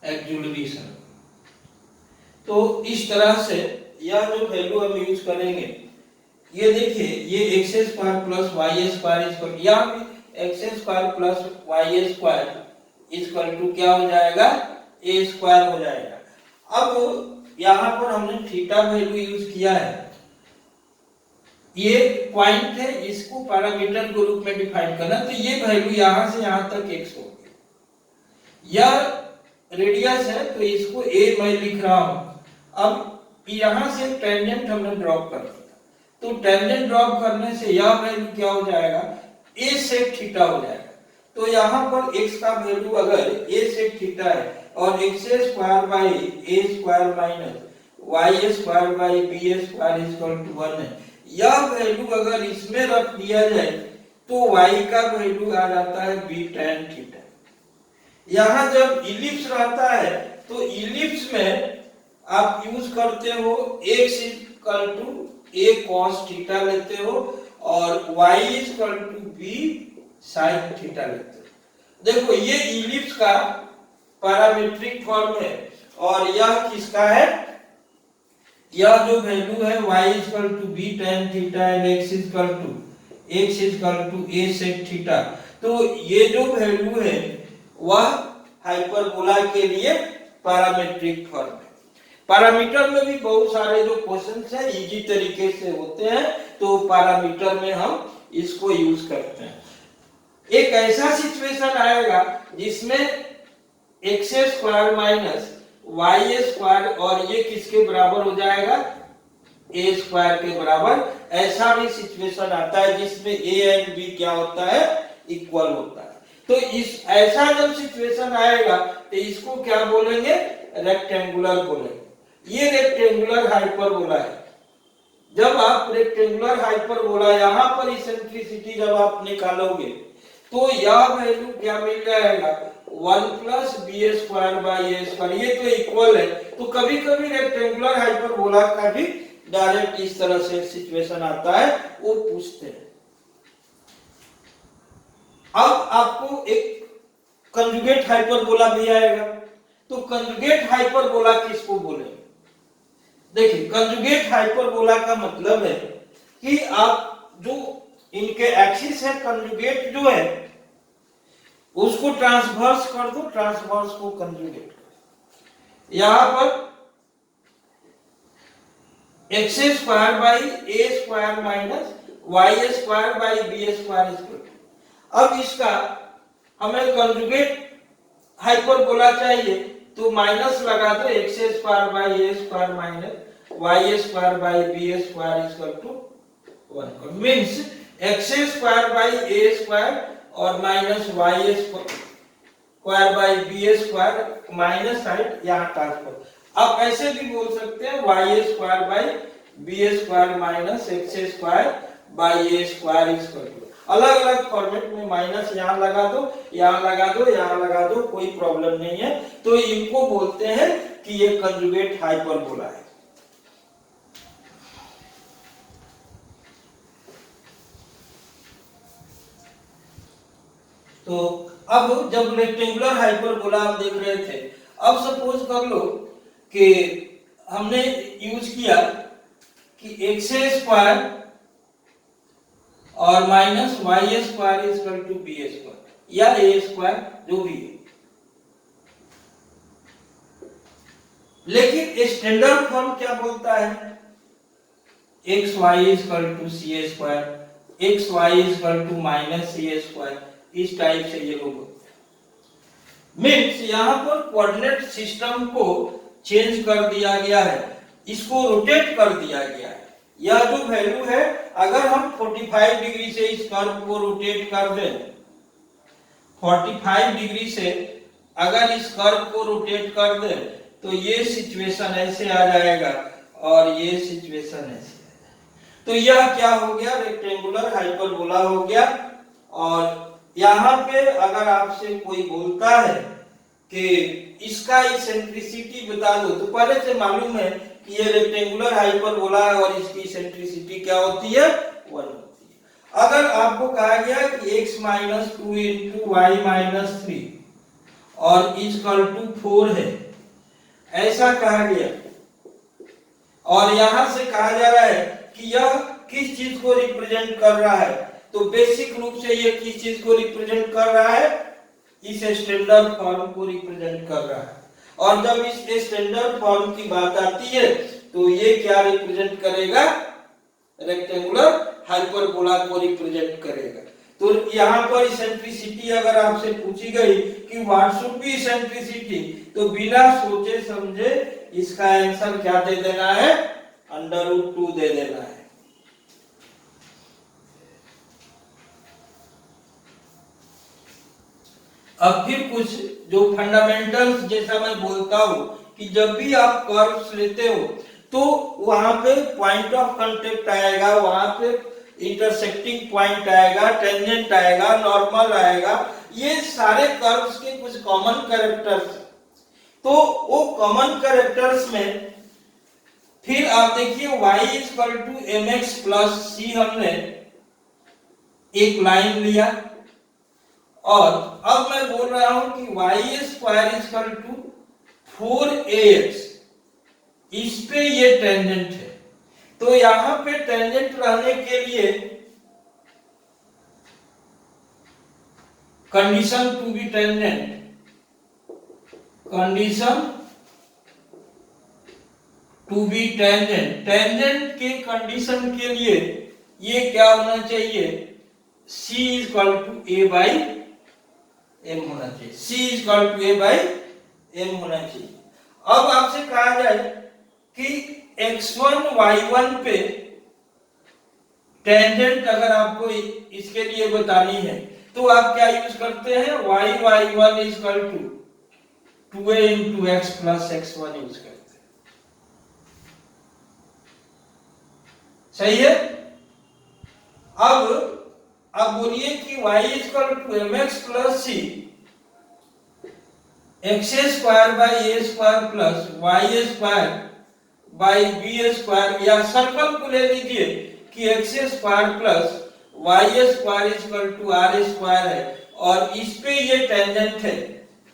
ऑक्सिलरी सर्कल। तो इस तरह से यह जो वैल्यू हम यूज करेंगे, ये देखिए ये x square plus y square equal, यहाँ भी x square plus y square equal to क्या हो जाएगा, ए स्क्वायर हो जाएगा। अब यहाँ पर हमने थीटा वैल्यू यूज किया है, ये पॉइंट है, इसको पैरामीटर के रूप में डिफाइन करना, तो ये वैल्यू यहाँ से यहाँ तक एक्स हो गया। यह रेडियस है तो इसको ए मैं लिख रहा हूं। अब यहां से टेंजेंट हमने ड्रॉप कर दिया, तो टेंजेंट ड्रॉप करने से यह वैल्यू क्या हो जाएगा, ए सेक थीटा हो जाएगा। तो यहां पर x का वैल्यू अगर a सेक थीटा है और x square by a square minus y square by b square equal to 1 है, यह वैल्यू अगर इसमें रख दिया जाए तो y का वैल्यू आ जाता है b tan थीटा। यहां जब इलिप्स रहता है तो इलिप्स में आप यूज करते हो x equal to a cos theta लेते हो और y equal to b sin theta लेते हो। देखो ये इलिप्स का पैरामीट्रिक फॉर्म है और यह किसका है, यह जो वैल्यू है y equal to b tan theta and x equal to a sec theta. तो ये जो वैल्यू है वह हाइपरबोला के लिए पैरामीट्रिक फॉर्म है। पैरामीटर में भी बहुत सारे जो क्वेश्चंस हैं इजी तरीके से होते हैं, तो पैरामीटर में हम इसको यूज करते हैं। एक ऐसा सिचुएशन आएगा जिसमें x square minus y square और ये किसके बराबर हो जाएगा, ए स्क्वायर के बराबर। ऐसा भी सिचुएशन आता है जिसमें ए एंड बी क्या होता है, इक्वल होता है। तो इस ऐसा जब सिचुएशन आएगा तो इसको क्या बोलेंगे, रेक्टेंगुलर बोलेंगे। ये रेक्टेंगुलर हाइपरबोला है। जब आप रेक्टेंगुलर हाइपरबोला यहाँ पर इसेंट्रिसिटी जब आप निकालोगे तो यह वैल्यू क्या मिल जाएगा, 1 plus b square by a square. ये तो इक्वल है। तो कभी कभी रेक्टेंगुलर हाइपरबोला का भी डायरेक्ट इस तरह से सिचुएशन आता है, वो पूछते हैं। अब आपको एक कंजुगेट हाइपरबोला भी आएगा। तो कंजुगेट हाइपरबोला किसको बोलेंगे, देखिए कंजुगेट हाइपरबोला का मतलब है कि आप जो इनके एक्सिस है कंजुगेट जो है उसको ट्रांसवर्स कर दो, ट्रांसवर्स को कंजुगेट कर। यहां पर x square by a square minus y square by b square equal. अब इसका हमें कंजुगेट हाइपरबोला चाहिए तो माइनस लगा दो, x square by a square minus y square by b square equal to 1। Means x square by a square और minus y square by b square minus side यहाँ transfer. आप ऐसे भी बोल सकते हैं y square by b square minus x square by a square equal to. अलग अलग फॉर्मेट में माइनस यहाँ लगा दो, यहाँ लगा दो, यहाँ लगा दो, कोई प्रॉब्लम नहीं है। तो इनको बोलते हैं कि ये कंजुगेट हाइपरबोला है। तो अब जब रेक्टेंगुलर हाइपरबोला आप देख रहे थे, अब सपोज कर लो कि हमने यूज किया कि एक्स स्क्वायर और minus y square equal to b square या ए स्क्वायर जो भी है। लेकिन स्टैंडर्ड फॉर्म क्या बोलता है, x y equal to c square, x y equal to minus c square. इस टाइप से ये लोग होते हैं। मीन्स यहाँ पर कोऑर्डिनेट सिस्टम को चेंज कर दिया गया है, इसको रोटेट कर दिया गया है। यह जो वैल्यू है अगर हम 45 डिग्री से इस कर्व को रोटेट कर दें, 45 डिग्री से अगर इस कर्व को रोटेट कर दें तो ये सिचुएशन ऐसे आ जाएगा और ये सिचुएशन ऐसे। तो यह क्या हो गया, रेक्टेंगुलर हाइपरबोला हो गया। और यहाँ पे अगर आपसे कोई बोलता है कि इसका इसेंट्रिसिटी बता दो तो पहले से मालूम है कि ये रेक्टेंगुलर हाइपरबोला है और इसकी इसेंट्रिसिटी क्या होती है, 1 होती है। अगर आपको कहा गया कि x minus 2 into y minus 3 और इक्वल टू 4 है, ऐसा कहा गया और यहां से कहा जा रहा है कि यह किस चीज को रिप्रेजेंट कर रहा है, तो बेसिक रूप से ये किस चीज को रिप्रेजेंट कर रहा है, इस स्टैंडर्ड फॉर्म को रिप्रेजेंट कर रहा है। और जब इस स्टैंडर्ड फॉर्म की बात आती है तो ये क्या रिप्रेजेंट करेगा, रेक्टेंगुलर हाइपरबोला को रिप्रेजेंट करेगा। तो यहाँ पर इसेंट्रिसिटी अगर आपसे पूछी गई कि व्हाट शुड बी इसेंट्रिसिटी, तो बिना सोचे समझे इसका आंसर क्या दे देना है, √2 दे देना है। अब फिर कुछ जो फंडामेंटल्स जैसा मैं बोलता हूं कि जब भी आप कर्व्स लेते हो तो वहां पे पॉइंट ऑफ कांटेक्ट आएगा, वहां पे इंटरसेक्टिंग पॉइंट आएगा, टेंजेंट आएगा, नॉर्मल आएगा, ये सारे कर्व्स के कुछ कॉमन कैरेक्टर्स। तो वो कॉमन कैरेक्टर्स में फिर आप देखिए y equal to mx plus c हमने एक लाइन लिया और अब मैं बोल रहा हूं कि y square equal to 4ax, इस पे ये टेंजेंट है। तो यहां पे टेंजेंट रहने के लिए condition to be tangent, condition to be tangent, tangent के कंडीशन के लिए ये क्या होना चाहिए, C is equal to a by m होना चाहिए, C is equal to a by m होना चाहिए। अब आपसे कहा जाए कि x1 y1 पे टेंजेंट अगर आपको इसके लिए बतानी है तो आप क्या यूज करते हैं, y1 is equal to 2a into x plus x1 use करते हैं। सही है। अब बोलिए कि y is equal to mx plus c x square by a square plus y square by b square, या सर्कल को ले लीजिए कि x square plus y square is equal to r square है और इस पे ये टेंजेंट है,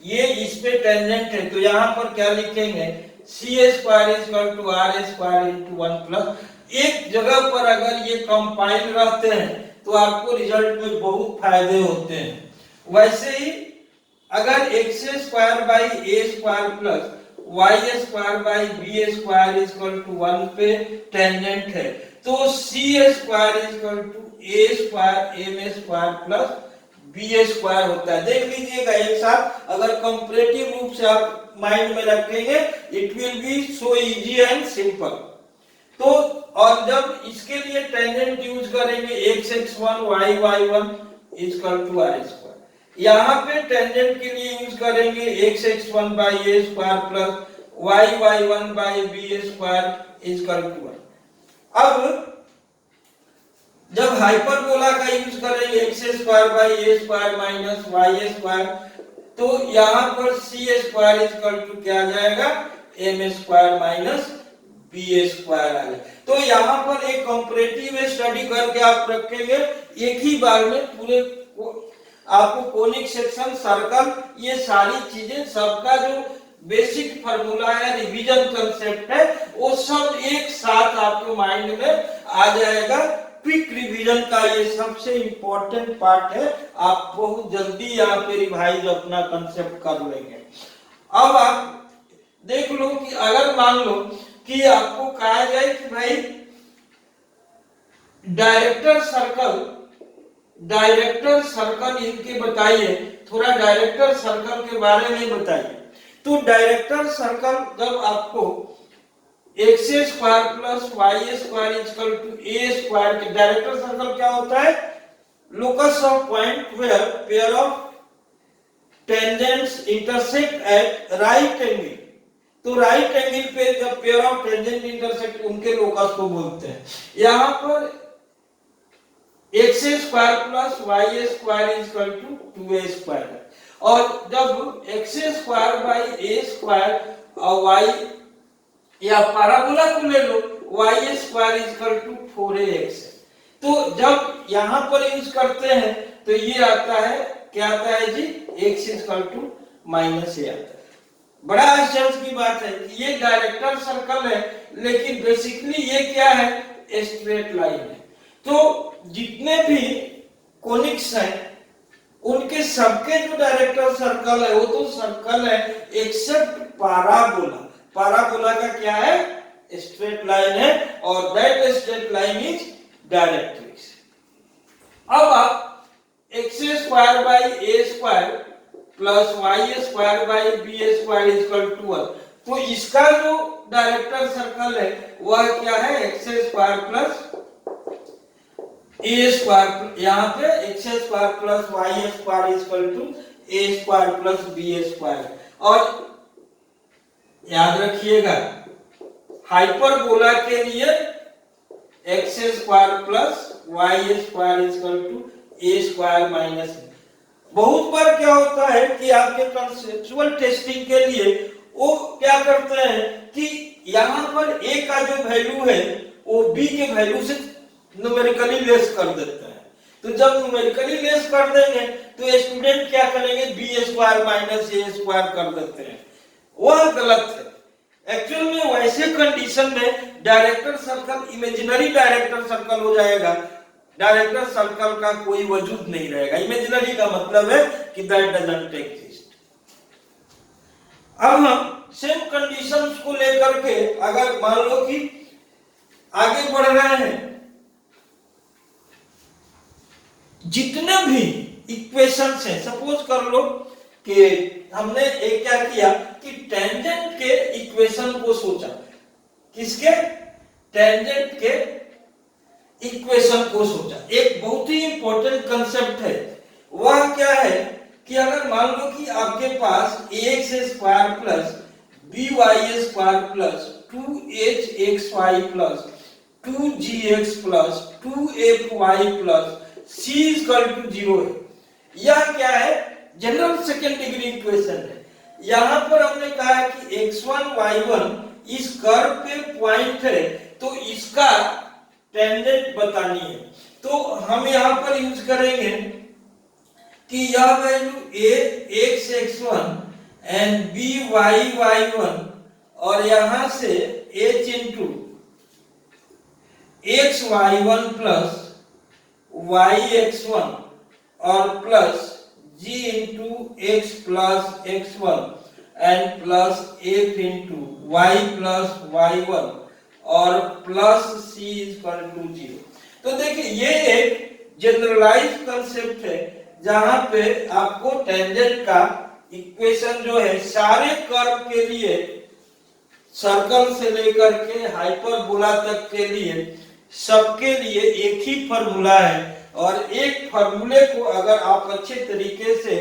ये इस पे टेंजेंट है, तो यहाँ पर क्या लिखेंगे, c square is equal to r square into 1 plus. एक जगह पर अगर ये कंपाइल रहते हैं तो आपको रिजल्ट में बहुत फायदे होते हैं। वैसे ही अगर x square by a square plus y square by b square is equal to 1 पे टेंजेंट है तो c square is equal to a square m square plus b square होता है। देख लीजिएगा एक साथ, अगर कंपैरेटिव रूप से आप माइंड में रखेंगे it will be so easy and simple. तो और जब इसके लिए टेंजेंट यूज करेंगे x1 y1 is equal to r square, यहाँ पे टेंजेंट के लिए यूज करेंगे x1 by a square plus y1 by b square is equal to 1। अब जब हाइपरबोला का यूज करेंगे x square by a square minus y square, तो यहाँ पर c square is equal to क्या आ जाएगा, m square minus b square आ गया। तो यहाँ पर एक कंपैरेटिव स्टडी करके आप रखेंगे, एक ही बार में पूरे आपको कोनिक सेक्शन, सर्कल, ये सारी चीजें, सबका जो बेसिक फार्मूला है, रिवीजन कंसेप्ट है, वो सब एक साथ आपके माइंड में आ जाएगा। क्विक रिवीजन का ये सबसे इंपॉर्टेंट पार्ट है, आप बहुत जल्दी यहाँ पे रिवाइज अपना कंसेप्ट कर लेंगे। अब आप देख लो कि अगर मान लो कि आपको कहा जाए कि भाई डायरेक्टर सर्कल इनके बताइए, थोड़ा डायरेक्टर सर्कल के बारे में बताइए। तो डायरेक्टर सर्कल जब आपको x square plus y square is equal to a square के, डायरेक्टर सर्कल क्या होता है, locus of point where pair of tangents intersect at right angle. तो राइट एंगल पे जब पेयर ऑफ टेंजेंट इंटरसेक्ट, उनके लोकस को बोलते हैं। यहाँ पर x square plus y square is equal to 2a square, और जब x square by a square और वाई, या पैराबोला को ले लो, y square is equal to 4ax। तो जब यहाँ पर यूज करते हैं तो ये आता है, क्या आता है जी, x is equal to minus a आता है। बड़ा आश्चर्य की बात है कि ये डायरेक्टर सर्कल है, लेकिन बेसिकली ये क्या है, स्ट्रेट लाइन है। तो जितने भी कोनिक्स हैं उनके सबके जो डायरेक्टर सर्कल है वो तो सर्कल है, एक्सेप्ट पैराबोला। पैराबोला का क्या है, स्ट्रेट लाइन है, और that straight line is directrix. अब आप x square by a square plus y square by b square is equal to 1, तो इसका जो डायरेक्टर सर्कल है वह क्या है, x square plus a square, यहाँ पे x square plus y square is equal to a square plus b square. और याद रखिएगा हाइपरबोला के लिए x square plus y square is equal to a square minus. बहुत बार क्या होता है कि आपके कंसेप्चुअल टेस्टिंग के लिए वो क्या करते हैं कि यहाँ पर a का जो वैल्यू है वो b के वैल्यू से न्यूमेरिकली लेस कर देते हैं। तो जब न्यूमेरिकली लेस कर देंगे तो स्टूडेंट क्या करेंगे, बी स्क्वायर माइनस ए स्क्वायर कर देते हैं, वह गलत है। एक्चुअल में वैसे कंडीशन में director circle imaginary director circle हो जाएगा, डायरेक्टर सर्कल का कोई वजूद नहीं रहेगा। इमेजिनरी का मतलब है कि दैट डजंट एग्जिस्ट। अब हम सेम कंडीशंस को लेकर के अगर मान लो कि आगे बढ़ रहे हैं, जितने भी इक्वेशंस हैं, सपोज कर लो कि हमने एक क्या किया कि टेंजेंट के इक्वेशन को सोचा। किसके? टेंजेंट के इक्वेशन को सोचा। एक बहुत ही इंपॉर्टेंट कंसेप्ट है, वह क्या है कि अगर मान लो कि आपके पास ax square plus by square plus 2hxy plus 2gx plus 2fy plus c equal to 0 है। यह क्या है? जनरल सेकेंड डिग्री इक्वेशन है। यहां पर हमने कहा है कि x1 y1 इस कर्व पे पॉइंट है, तो इसका टेंजेंट बतानी है। तो हम यहां पर यूज करेंगे कि यह value a x1 and b y1 और यहां से h into x y1 plus y x1 और plus g into x plus x1 and plus f into y plus y1 और प्लस c इक्वल टू 0। तो देखिए ये एक जनरलाइज कंसेप्ट है जहां पे आपको टेंजेंट का इक्वेशन जो है सारे कर्व के लिए, सर्कल से लेकर के हाइपरबोला तक के लिए, सबके लिए एक ही फॉर्मूला है। और एक फॉर्मूले को अगर आप अच्छे तरीके से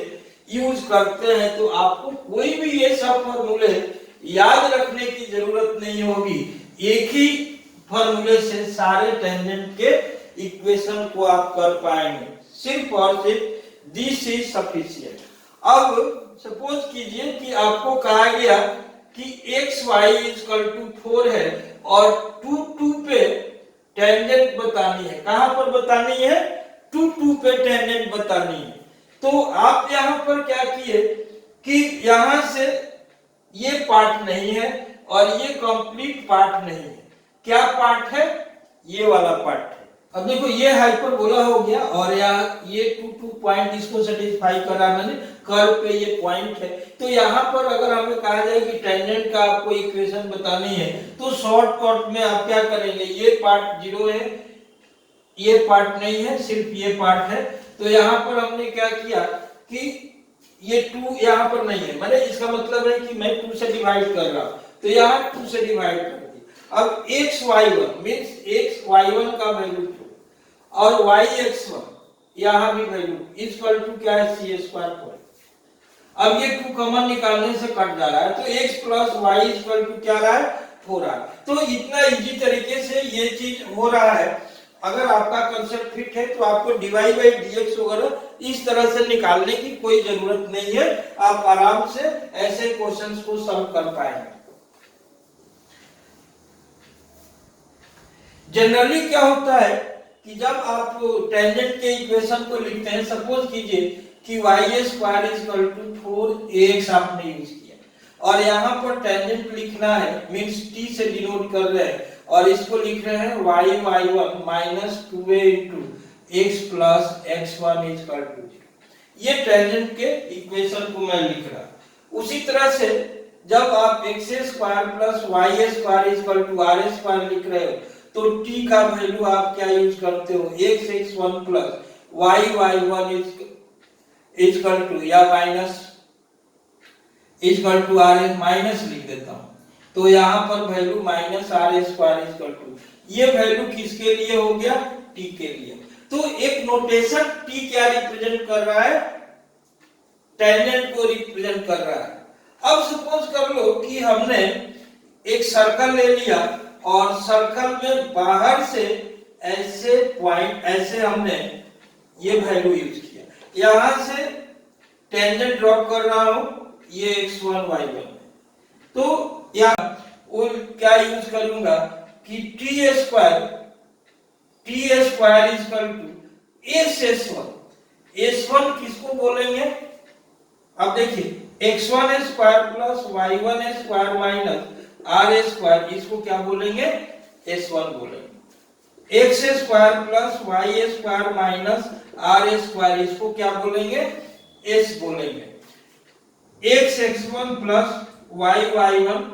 यूज करते हैं तो आपको कोई भी ये सब फॉर्मूले याद रखने की जरूरत नहीं होगी। एक ही फॉर्मूले से सारे टेंजेंट के इक्वेशन को आप कर पाएंगे, सिर्फ और सिर्फ दिस इज सफिशिएंट। अब सपोज कीजिए कि आपको कहा गया कि x y इक्वल टू 4 है और 2 2 पे टेंजेंट बतानी है। कहां पर बतानी है? 2 2 पे टेंजेंट बतानी है। तो आप यहां पर क्या किए कि यहां से ये पार्ट नहीं है और ये कंप्लीट पार्ट नहीं है। क्या पार्ट है? ये वाला पार्ट है। अब देखो ये हाइपरबोला हो गया और यहाँ ये 2 2 पॉइंट इसको सेटिस्फाई करा मैंने, कर्व पे ये पॉइंट है। तो यहाँ पर अगर हमें कहा जाए कि टेंजेंट का आपको इक्वेशन बतानी है तो शॉर्टकट में आप क्या करेंगे? ये पार्ट 0 है, ये पार्ट नहीं है, सिर्फ ये पार्ट है। तो यहाँ पर हमने क्या किया कि ये 2 यहाँ पर नहीं है, मैंने इसका मतलब है कि मैं 2 से डिवाइड कर रहा हूं, तो यहाँ 2 से डिवाइड कर दिया। अब x y1 means x y1 का वैल्यू 2 और y x1 यहाँ भी वैल्यू इक्वल टू क्या है? c square 4। अब ये 2 कॉमन निकालने से कट जा रहा है, तो x plus y equal to क्या रहा है? 4 आ रहा है। तो इतना इजी तरीके से ये चीज हो रहा है। अगर आपका कंसेप्ट फिट है तो आपको dy बाई dx वगैरह इस तरह से निकालने की कोई जरूरत नहीं है, आप आराम से ऐसे क्वेश्चंस को सॉल्व कर पाएंगे। जनरली क्या होता है कि जब आप टेंजेंट के इक्वेशन को लिखते हैं, सपोज कीजिए कि y square equal to 4ax आपने यूज किया और यहाँ पर टेंजेंट लिखना है, मींस t से डिनोट कर रहे हैं और इसको लिख रहे हैं y y1 minus 2a into x plus x1 equal to 0। ये टेंजेंट के इक्वेशन को मैं लिख रहा हूं। उसी तरह से जब आप x square plus y square equal to r square लिख रहे हो तो t का वैल्यू आप क्या यूज करते हो? x x1 plus y y1 equal to या minus equal to r minus लिख देता हूं, तो यहाँ पर value minus r square equal to, ये वैल्यू किसके लिए हो गया? t के लिए। तो एक नोटेशन t क्या रिप्रेजेंट कर रहा है? टेंजेंट को रिप्रेजेंट कर रहा है। अब सपोज कर लो कि हमने एक सर्कल ले लिया और सर्कल में बाहर से ऐसे पॉइंट, ऐसे हमने ये वैल्यू यूज किया, यहां से टेंजेंट ड्रॉप कर रहा हूं, ये x1 y1। तो यहाँ वो क्या यूज करूंगा कि T square equal to s1 किसको बोलेंगे? अब देखिए x1 square plus y1 square minus r square, इसको क्या बोलेंगे? s1 बोलेंगे। X square plus y square minus r square, इसको क्या बोलेंगे? एस बोलेंगे। X x one plus y y one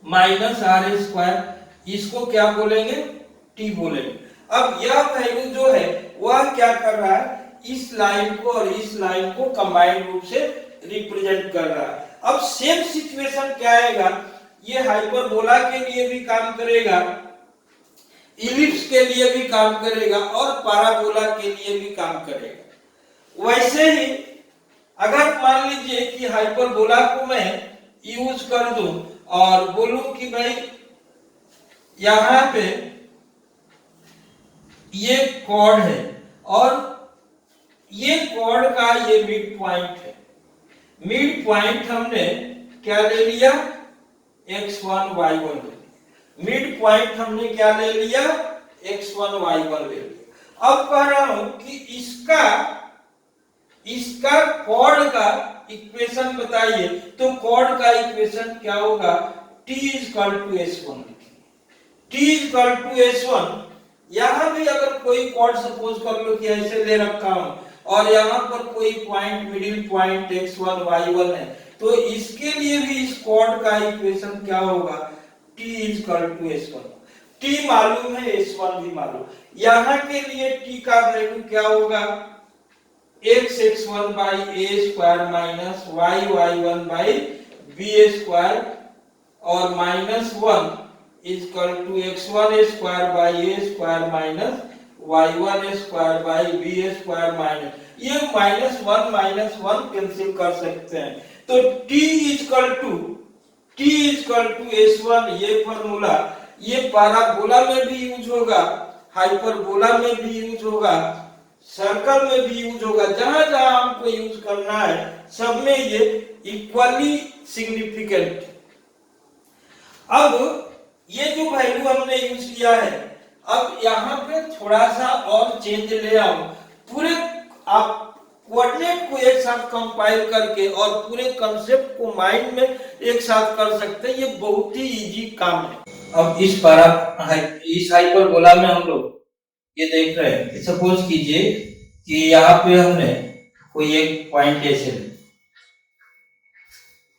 minus r square, इसको क्या बोलेंगे? टी बोलेंगे। अब यह वैल्यू जो है वह क्या कर रहा है? इस लाइन को और इस लाइन को कंबाइंड रूप से रिप्रेजेंट कर रहा है। अब सेम सिचुएशन क्या आएगा? ये हाइपरबोला के लिए भी काम करेगा, इलिप्स के लिए भी काम करेगा और पैराबोला के लिए भी काम करेगा। वैसे ही अगर मान लीजिए कि हाइपरबोला को मैं यूज कर दूं और बोलूं कि भाई यहां पे ये कॉर्ड है और ये कॉर्ड का ये मिड पॉइंट है। मिड पॉइंट हमने क्या ले लिया? x1 y1 ले लिया। मिड पॉइंट हमने क्या ले लिया? x1 y1 ले लिया। अब कह रहा हूं कि इसका कॉर्ड का इक्वेशन बताइए, तो कॉर्ड का इक्वेशन क्या होगा? t = s1। t = s1। यहां भी अगर कोई कॉर्ड सपोज कर लो कि ऐसे ले रखा हूं और यहां पर कोई point middle point x1 y1 है, तो इसके लिए भी इस कॉर्ड का इक्वेशन क्या होगा? t = s1। t मालूम है, s1 भी मालूम। यहां के लिए t का वैल्यू क्या होगा? x x1 by a square minus y y1 by b square और minus 1 is equal to x1 square by a square minus y1 square by b square minus ये -1 कैंसिल कर सकते हैं। तो t is equal to s1, ये formula ये parabola में भी यूज होगा, हाइपरबोला में भी यूज होगा, सर्कल में भी यूज होगा। जहां जहां हमको यूज करना है सब में ये इक्वली सिग्निफिकेंट। अब ये जो वैल्यू हमने यूज किया है, अब यहाँ पे थोड़ा सा और चेंज ले आओ। पूरे आप कोऑर्डिनेट को एक साथ कंपाइल करके और पूरे कंसेप्ट को माइंड में एक साथ कर सकते हैं। ये बहुत ही इजी काम है। अब इस हाइपरबोला में हम लोग ये देख रहे हैं, सपोज कीजिए कि यहाँ पे हमने कोई एक पॉइंट ऐसे ले,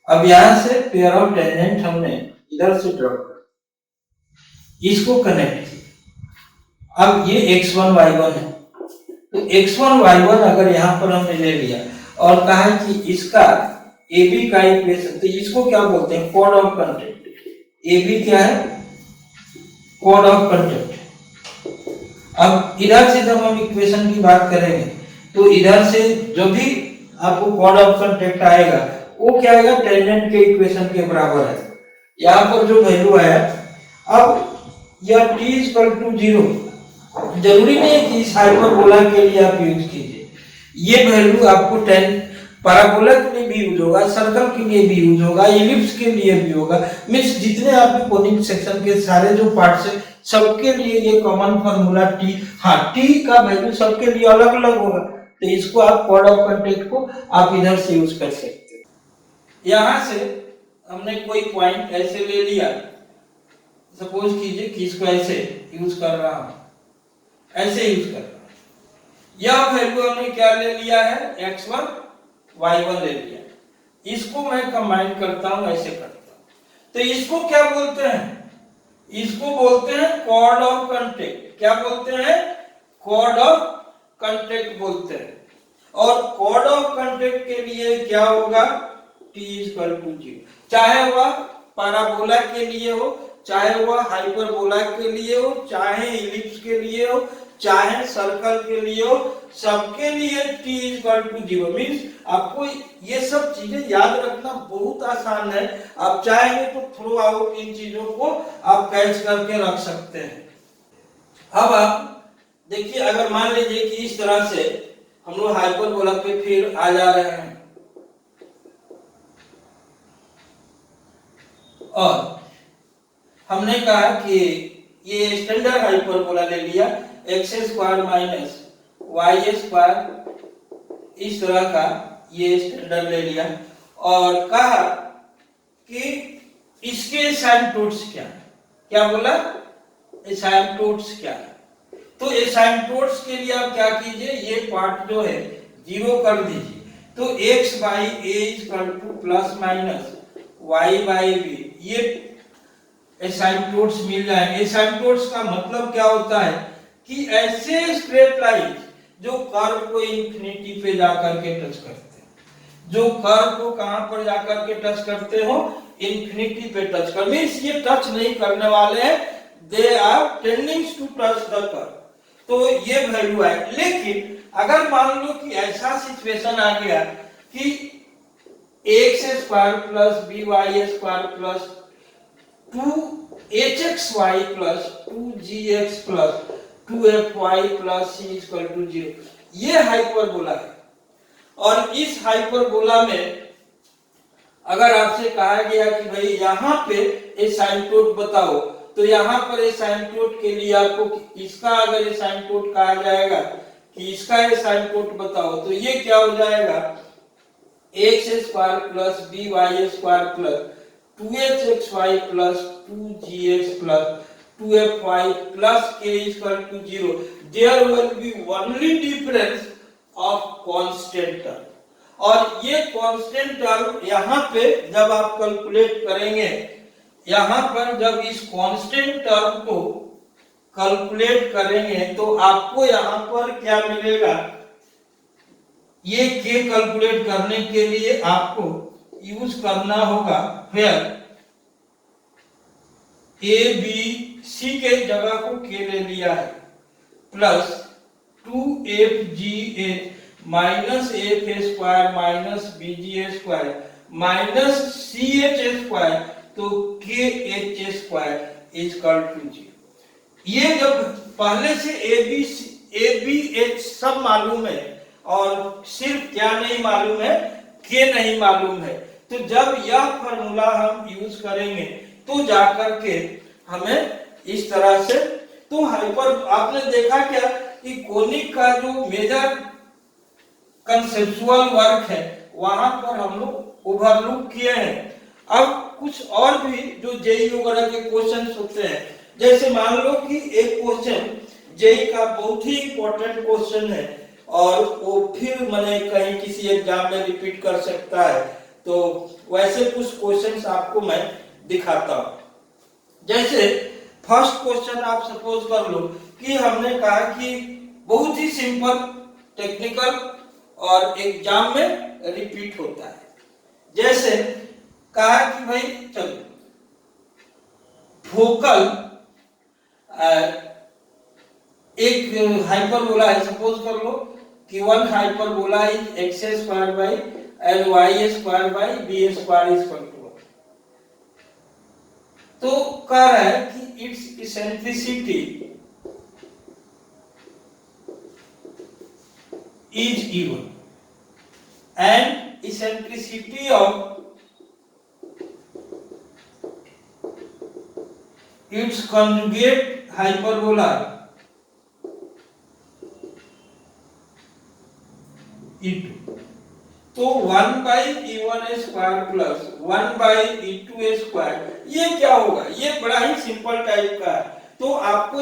अब यहां से पेयर ऑफ टेंजेंट हमने इधर से ड्रॉ कर, इसको कनेक्ट किया। अब ये x1 y1 है, तो x1 y1 अगर यहां पर हमने ले लिया और कहा कि इसका AB का इक्वेशन, तो इसको क्या बोलते हैं? Code of content. AB क्या है? Code of content. अब इधर से जब हम इक्वेशन की बात करेंगे तो इधर से जो भी आपको कोड ऑफ कंटेंट आएगा वो क्या आएगा? टेंजेंट के इक्वेशन के बराबर है। यहाँ पर जो वैल्यू है, अब यह t = 0, जरूरी नहीं है कि इस हाइपरबोला के लिए आप यूज कीजिए। ये वैल्यू आपको पैराबोला के लिए भी यूज होगा, सर्कल के लिए भी यूज होगा, इलिप्स के लिए भी होगा। मींस जितने आपके कोनिक सेक्शन के सारे जो पार्ट्स है सबके लिए ये कॉमन फार्मूला t। हाँ, t का वैल्यू सबके लिए अलग अलग होगा, तो इसको आप कोड ऑफ कंटेंट को आप इधर से यूज कर सकते हैं। यहां से हमने कोई पॉइंट ऐसे ले लिया, सपोज कीजिए कि इसको ऐसे यूज कर रहा हूं, ऐसे यूज कर रहा हूं। यह वैल्यू हमने क्या ले लिया है? x1 y1 ले लिया। इसको मैं कंबाइन करता हूं, ऐसे करता हूं, तो इसको क्या बोलते हैं? इसको बोलते हैं कॉर्ड ऑफ कंटेंट। क्या बोलते हैं? कॉर्ड ऑफ कंटेंट बोलते हैं। और कॉर्ड ऑफ कंटेंट के लिए क्या होगा? t = 0, चाहे वह पैराबोला के लिए हो, चाहे वह हाइपरबोला के लिए हो, चाहे इलिप्स के लिए हो, चाहे सर्कल के लिए हो, सबके लिए t = 0। मींस आपको ये सब चीजें याद रखना बहुत आसान है। आप चाहेंगे तो थ्रो आउट इन चीजों को आप कैच करके रख सकते हैं। अब आप देखिए, अगर मान लीजिए कि इस तरह से हम लोग हाइपरबोला पे फिर आ जा रहे हैं और हमने कहा कि ये स्टैंडर्ड हाइपरबोला ले लिया, x² माइनस y², इस तरह का ये स्टैंडर्ड ले लिया और कहा कि इसके साइन टूट्स क्या है? क्या बोला? एसिम्पटोट्स क्या है। तो एसिम्पटोट्स के लिए आप क्या कीजिए, ये पार्ट जो है जीरो कर दीजिए। तो x by a equal to plus minus y by b, ये एसिम्पटोट्स मिल जाएंगे। एसिम्पटोट्स का मतलब क्या होता है कि ऐसे स्ट्रेट लाइन जो कर्व को इंफिनिटी पे जाकर के टच करते हैं, जो कर्व को कहां पर जाकर के टच करते हो, इंफिनिटी पे टच कर, मींस ये टच नहीं करने वाले हैं, they are tending to touch the curve, तो ये वैल्यू है। लेकिन अगर मान लो कि ऐसा सिचुएशन आ गया कि x square plus b y square plus 2hxy plus 2gx plus 2fy plus c equal to 0, ये हाइपरबोला है। और इस हाइपरबोला में अगर आपसे कहा गया कि भाई यहाँ पे एसिम्पटोट बताओ, तो यहाँ पर एसिम्पटोट के लिए आपको इसका अगर एसिम्पटोट कहा जाएगा कि इसका एसिम्पटोट बताओ, तो ये क्या हो जाएगा, x square plus b y square plus 2hxy plus 2gx plus 2fy plus k equal to 0। There will be only difference of constant term, और ये कांस्टेंट टर्म यहाँ पे जब आप कैलकुलेट करेंगे, यहाँ पर जब इस कांस्टेंट टर्म को कैलकुलेट करेंगे तो आपको यहाँ पर क्या मिलेगा, ये k कैलकुलेट करने के लिए आपको यूज करना होगा फिर a b c के जगह को k ले लिया है plus 2fgh minus f square minus b g square minus c h square, तो के एच स्क्वायर इक्वल टू 0। ये जब पहले से ए बी एच सब मालूम है और सिर्फ क्या नहीं मालूम है, के नहीं मालूम है, तो जब यह फॉर्मूला हम यूज करेंगे तो जाकर के हमें इस तरह से, तो हाइपर आपने देखा क्या कि कोनिक का जो मेजर कंसेप्चुअल वर्क है वहां पर हम लोग ओवरलुक किए हैं। अब कुछ और भी जो जेई वगैरह के क्वेश्चंस होते हैं, जैसे मान लो कि एक क्वेश्चन जेई का बहुत ही इंपॉर्टेंट क्वेश्चन है और वो फिर मैंने कहीं किसी एग्जाम में रिपीट कर सकता है, तो वैसे कुछ क्वेश्चंस आपको मैं दिखाता हूं। जैसे फर्स्ट क्वेश्चन आप सपोज कर लो कि हमने कहा कि बहुत ही सिंपल टेक्निकल और एग्जाम में रिपीट होता है। जैसे कहा कि भाई चलो फोकल एक हाइपरबोला है, सपोज कर लो कि one hyperbola is x square by and y square by b square is equal to, तो कह रहा है कि it's eccentricity is even and eccentricity of its conjugate hyperbola e2, तो 1 by e1 square plus 1 by e2 square, ये क्या होगा, ये बड़ा ही सिंपल टाइप का है। तो आपको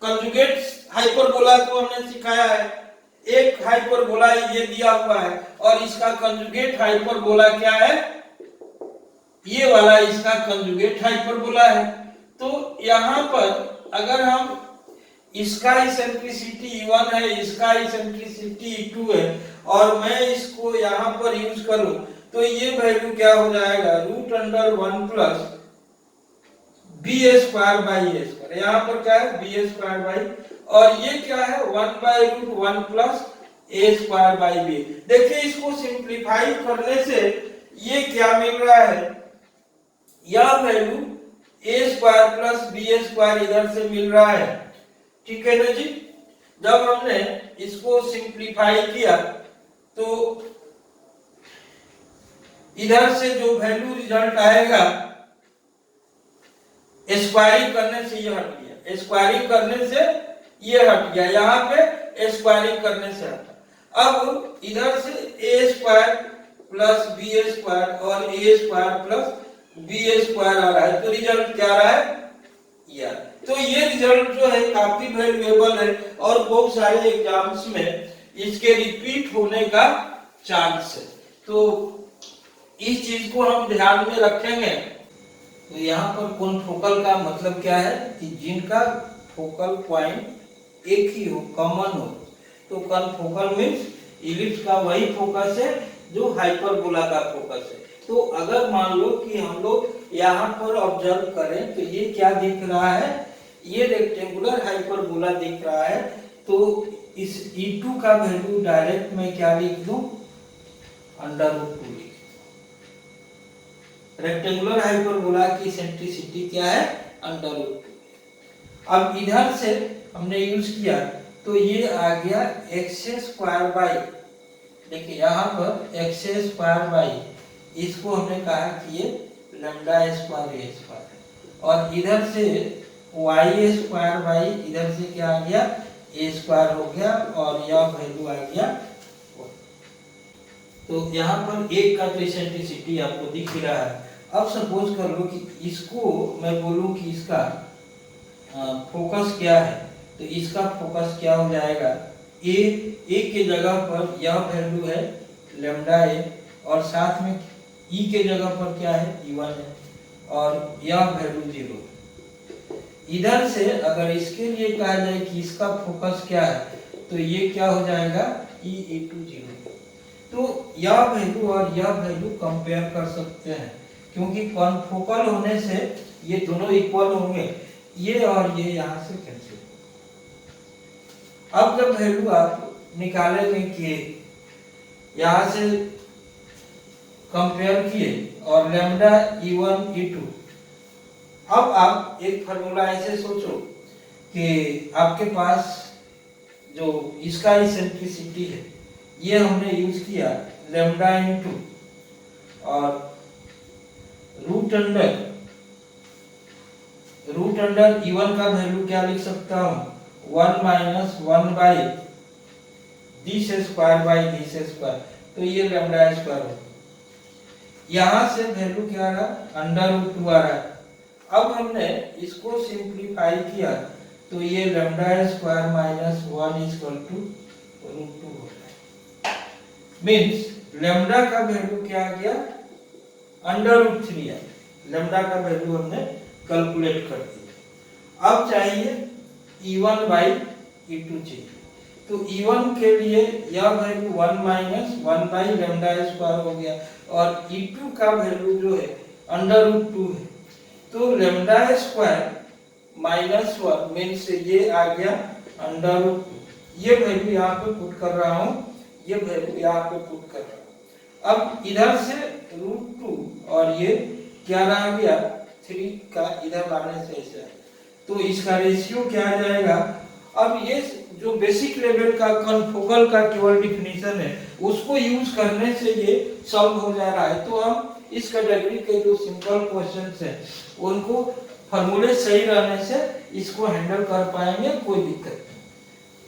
कंजुगेट हाइपरबोला को हमने सिखाया है, एक हाइपरबोला ये दिया हुआ है और इसका कंजुगेट हाइपरबोला क्या है, ये वाला इसका कंजुगेट हाइपरबोला है। तो यहाँ पर अगर हम इसका इसेंट्रिसिटी e1 है, इसका इसेंट्रिसिटी e2 है और मैं इसको यहाँ पर यूज करूं, तो ये वैल्यू क्या हो जाएगा, root under 1 plus b square by a square, यहाँ पर क्या है बी स्क्वायर बाई, और ये क्या है 1 by root 1 plus a square by b. देखिए इसको सिंप्लीफाई करने से ये क्या मिल रहा है, यह वैल्यू ए स्क्वायर प्लस बी स्क्वायर इधर से मिल रहा है, ठीक है ना जी। जब हमने इसको सिंप्लीफाई किया तो इधर से जो वैल्यू रिजल्ट आएगा, स्क्वायरिंग करने से ये हट गया, स्क्वायरिंग करने से ये हट गया, यहाँ पे स्क्वायरिंग करने से हटा। अब इधर से ए स्क्वायर प्लस बी स्क्वायर और ए स्क्वायर प्लस बी स्क्वायर आ रहा है, तो रिजल्ट क्या आ रहा है, तो ये रिजल्ट जो है काफी वैल्यूएबल है और बहुत सारे एग्जाम्स में इसके रिपीट होने का चांस है। तो इस चीज को हम ध्यान में रखेंगे। तो यहाँ पर कॉन्फोकल का मतलब क्या है कि जिनका फोकल पॉइंट एक ही हो, कॉमन हो। तो कॉन्फोकल मीन्स इलिप्स का वही फोकस है जो हाइपरबोला का फोकस है। तो अगर मान लो कि हम लोग यहाँ पर ऑब्जर्व करें तो ये क्या दिख रहा है, ये रेक्टेंगुलर हाइपरबोला दिख रहा है। तो इस E2 का वैल्यू डायरेक्ट में क्या लिख दूं, √2 लिख। रेक्टेंगुलर हाइपरबोला की सेंट्रिसिटी क्या है, √2। अब इधर से हमने यूज किया तो ये आ गया x²/, देखिए यहाँ पर x² इसको हमने कहा कि ये λ²a², और इधर से y² इधर से क्या आ गया, a² हो गया, और यह वैल्यू आ गया। तो यहाँ पर एक का एसेंट्रिसिटी आपको दिख रहा है। अब सपोज कर लो कि इसको मैं बोलूं कि इसका फोकस क्या है, तो इसका फोकस क्या हो जाएगा, ए के जगह पर यह वैल्यू है λa, और साथ में ई के जगह पर क्या है, E1 है, और यह वैल्यू 0। इधर से अगर इसके लिए कहा जाए कि इसका फोकस क्या है, तो ये क्या हो जाएगा, E2 0। तो यह वैल्यू और यह वैल्यू कंपेयर कर सकते हैं, क्योंकि कॉन्फोकल होने से ये दोनों इक्वल होंगे, ये और ये यहाँ से कैंसिल। अब जब वैल्यू आप निकालेंगे कि यहाँ से कंपेयर किए और लैम्डा E1 E2, अब आप एक फार्मूला ऐसे सोचो कि आपके पास जो इसका इसेंट्रिसिटी है ये हमने यूज किया लैम्डा इनटू और रूट अंडर E1 का वैल्यू क्या लिख सकता हूँ, 1 - 1/(this²/this²), तो ये λ²। यहाँ से वैल्यू क्या आ रहा, √2 आ रहा है। अब हमने इसको सिंप्लीफाई किया तो ये λ² - 1 √2 हो जाए। मीन्स लैम्डा का वैल्यू क्या आ गया, √3 है। लैम्डा का वैल्यू हमने कैलकुलेट कर दिया। अब चाहिए E1/E2 चाहिए। तो E1 के लिए यह वैल्यू 1 - 1/λ² हो गया, और E2 का वैल्यू जो है √2 है। तो λ² -1 मीन्स ये आ गया √2। ये वैल्यू यहाँ पे पुट कर रहा हूँ, ये वैल्यू यहाँ पे पुट कर रहा हूँ। अब इधर से √2 और ये क्या रह गया, 3 का इधर लाने से ऐसा है, तो इसका रेशियो क्या आ जाएगा। अब ये जो बेसिक लेवल का कॉन्फोकल का केवल डिफिनीशन है उसको यूज करने से ये सॉल्व हो जा रहा है। तो हम इस कैटेगरी के जो सिंपल क्वेश्चंस हैं उनको फॉर्मूले सही रहने से इसको हैंडल कर पाएंगे, कोई दिक्कत नहीं,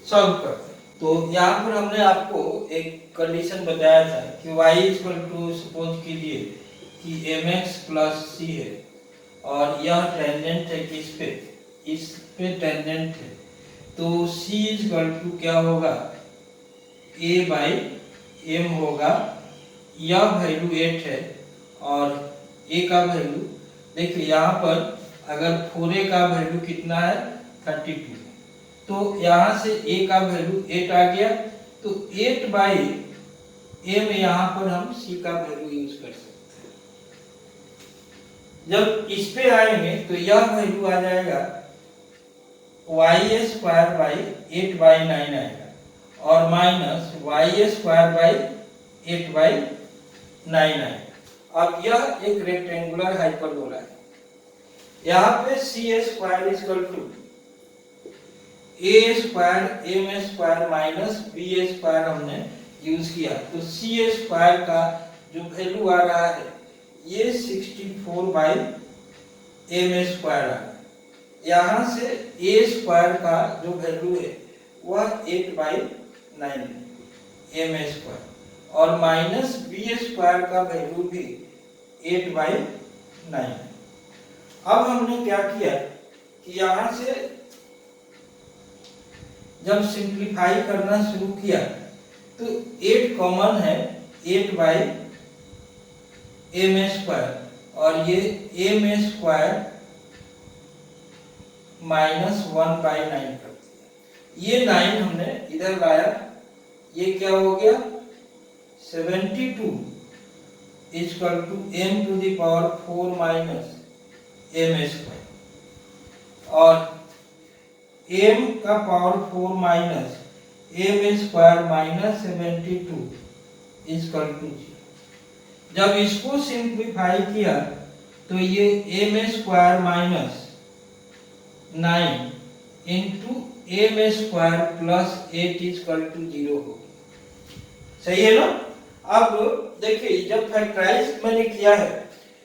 सॉल्व करते हैं। तो यहाँ पर हमने आपको एक कंडीशन बताया था कि y सपोज कीजिए कि mx + c है, और यह टेंजेंट है किस पे, इस पे टेंजेंट है। तो c क्या होगा, a/m होगा। यह वैल्यू 8 है, और a का वैल्यू देखिए यहाँ पर अगर 4a का वैल्यू कितना है, 32 है। तो यहाँ से a का वैल्यू 8 आ गया, तो 8/m यहाँ पर हम c का वैल्यू यूज कर सकते हैं। जब इस पे आएंगे तो यह वैल्यू आ जाएगा y²/8/9 आएगा, और माइनस y²/8/9 आएगा। अब यह एक रेक्टेंगुलर हाइपरबोला है। यहाँ पे c² = a² -b² हमने यूज किया, तो c² का जो वैल्यू आ रहा है ये 64/m² आ रहा है। यहाँ से a² का जो वैल्यू है वह 8/9 m², और -b² का वैल्यू भी 8/9। अब हमने क्या किया कि यहां से जब सिंप्लीफाई करना शुरू किया तो 8 कॉमन है, 8 बाई एम स्क्वायर, और ये एम स्क्वायर माइनस 1 बाई 9 कर दिया। ये 9 हमने इधर लाया, ये क्या हो गया 72 equal to m to the power 4 minus m square, और m का power 4 minus m square minus 72 equal to 0। जब इसको सिंप्लीफाई किया तो ये m square minus 9 into m square plus 8 equal to 0 हो। सही है ना। अब देखिए जब फैक्टराइज मैंने किया है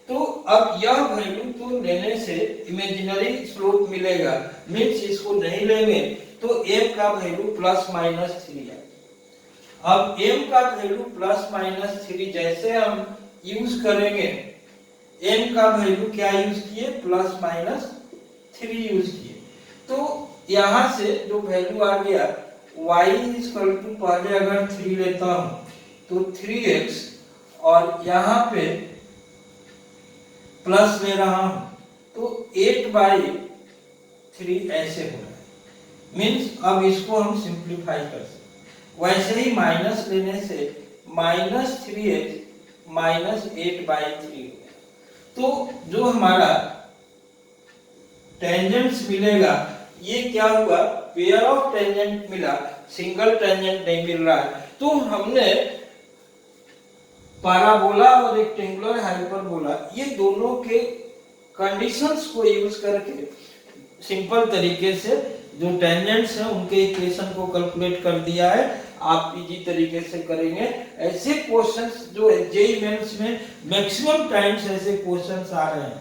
तो अब यह वैल्यू तो लेने से इमेजिनरी स्लोप मिलेगा, मीन्स इसको नहीं लेंगे तो m का वैल्यू प्लस माइनस 3 है। अब m का वैल्यू प्लस माइनस 3 जैसे हम यूज करेंगे, m का वैल्यू क्या यूज किए प्लस माइनस 3 यूज किए, तो यहां से जो वैल्यू आ गया y इक्वल टू, पहले अगर 3 लेता हूं तो 3x, और यहां पे प्लस ले रहा हूं तो 8 बाई 3 ऐसे हो रहा है। मीन्स अब इसको हम सिंप्लीफाई कर सकते। वैसे ही माइनस लेने से माइनस 3x माइनस 8 बाई 3 हो गया। तो जो हमारा टेंजेंट्स मिलेगा, ये क्या हुआ पेयर ऑफ टेंजेंट मिला, सिंगल टेंजेंट नहीं मिल रहा है। तो हमने पैराबोला और रेक्टेंगुलर हाइपरबोला ये दोनों के कंडीशंस को यूज करके सिंपल तरीके से जो टेंजेंट्स हैं उनके इक्वेशन को कैलकुलेट कर दिया है। आप इजी तरीके से करेंगे। ऐसे क्वेश्चंस जो जेईई मेंस में मैक्सिमम टाइम्स ऐसे क्वेश्चंस आ रहे हैं,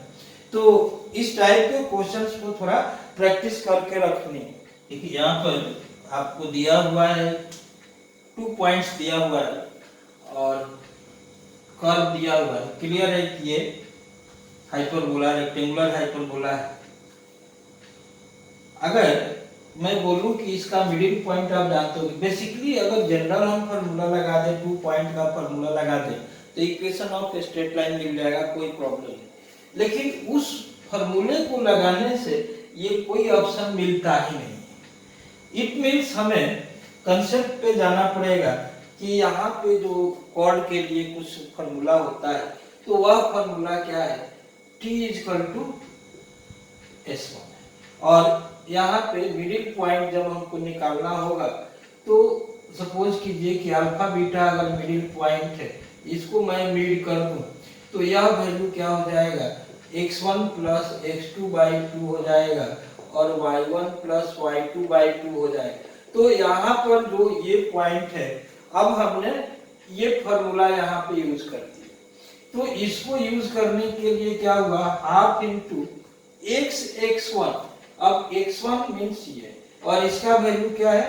तो इस टाइप के क्वेश्चंस को थोड़ा प्रैक्टिस करके रखनी। देखिए यहाँ पर आपको दिया हुआ है 2 पॉइंट्स दिया हुआ है और कर्व दिया हुआ है। क्लियर है कि ये हाइपरबोला रेक्टेंगुलर हाइपरबोला है। अगर मैं बोलूं कि इसका मिडिल पॉइंट आप जानते हो, बेसिकली अगर जनरल हम फार्मूला लगा दे, 2 पॉइंट का फार्मूला लगा दे तो इक्वेशन ऑफ स्ट्रेट लाइन मिल जाएगा, कोई प्रॉब्लम नहीं। लेकिन उस फार्मूले को लगाने से ये कोई ऑप्शन मिलता ही नहीं। इट मींस हमें कंसेप्ट पे जाना पड़ेगा कि यहाँ पे जो कॉर्ड के लिए कुछ फार्मूला होता है, तो वह फार्मूला क्या है t इक्वल टू s1 है। और यहाँ पे मिडिल पॉइंट जब हमको निकालना होगा तो सपोज कीजिए कि अल्फा बीटा अगर मिडिल पॉइंट है, इसको मैं मिड कर दूं तो यह वैल्यू क्या हो जाएगा x1 प्लस x2 बाई 2 हो जाएगा और y1 प्लस y2 बाई 2 हो जाएगा। तो यहाँ पर जो ये पॉइंट है, अब हमने ये फॉर्मूला यहाँ पे यूज कर दिया। तो इसको यूज करने के लिए क्या हुआ हाफ इंटू एक्स x1। अब x1 मीन्स ये और इसका वैल्यू क्या है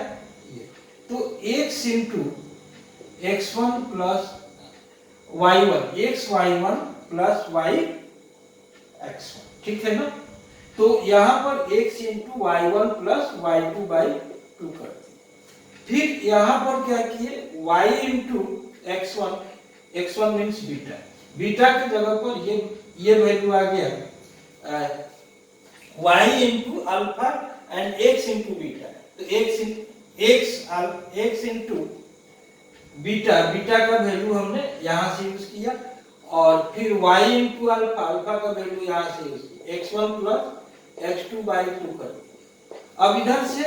ये, तो x into x1 plus y1, x y1 plus y x1, ठीक है ना। तो यहाँ पर x into y1 plus y2 by 2 कर दिए। फिर यहाँ पर क्या किए y into x1, x1 means beta, beta की जगह पर ये वैल्यू आ गया y into alpha and x into beta. तो x इंटू बीटा, बीटा का वैल्यू हमने यहाँ से यूज किया और फिर y इंटू अल्फा, अल्फा का वैल्यू यहाँ से यूज किया, x1 प्लस x2 बाई 2 कर दिया। अब इधर से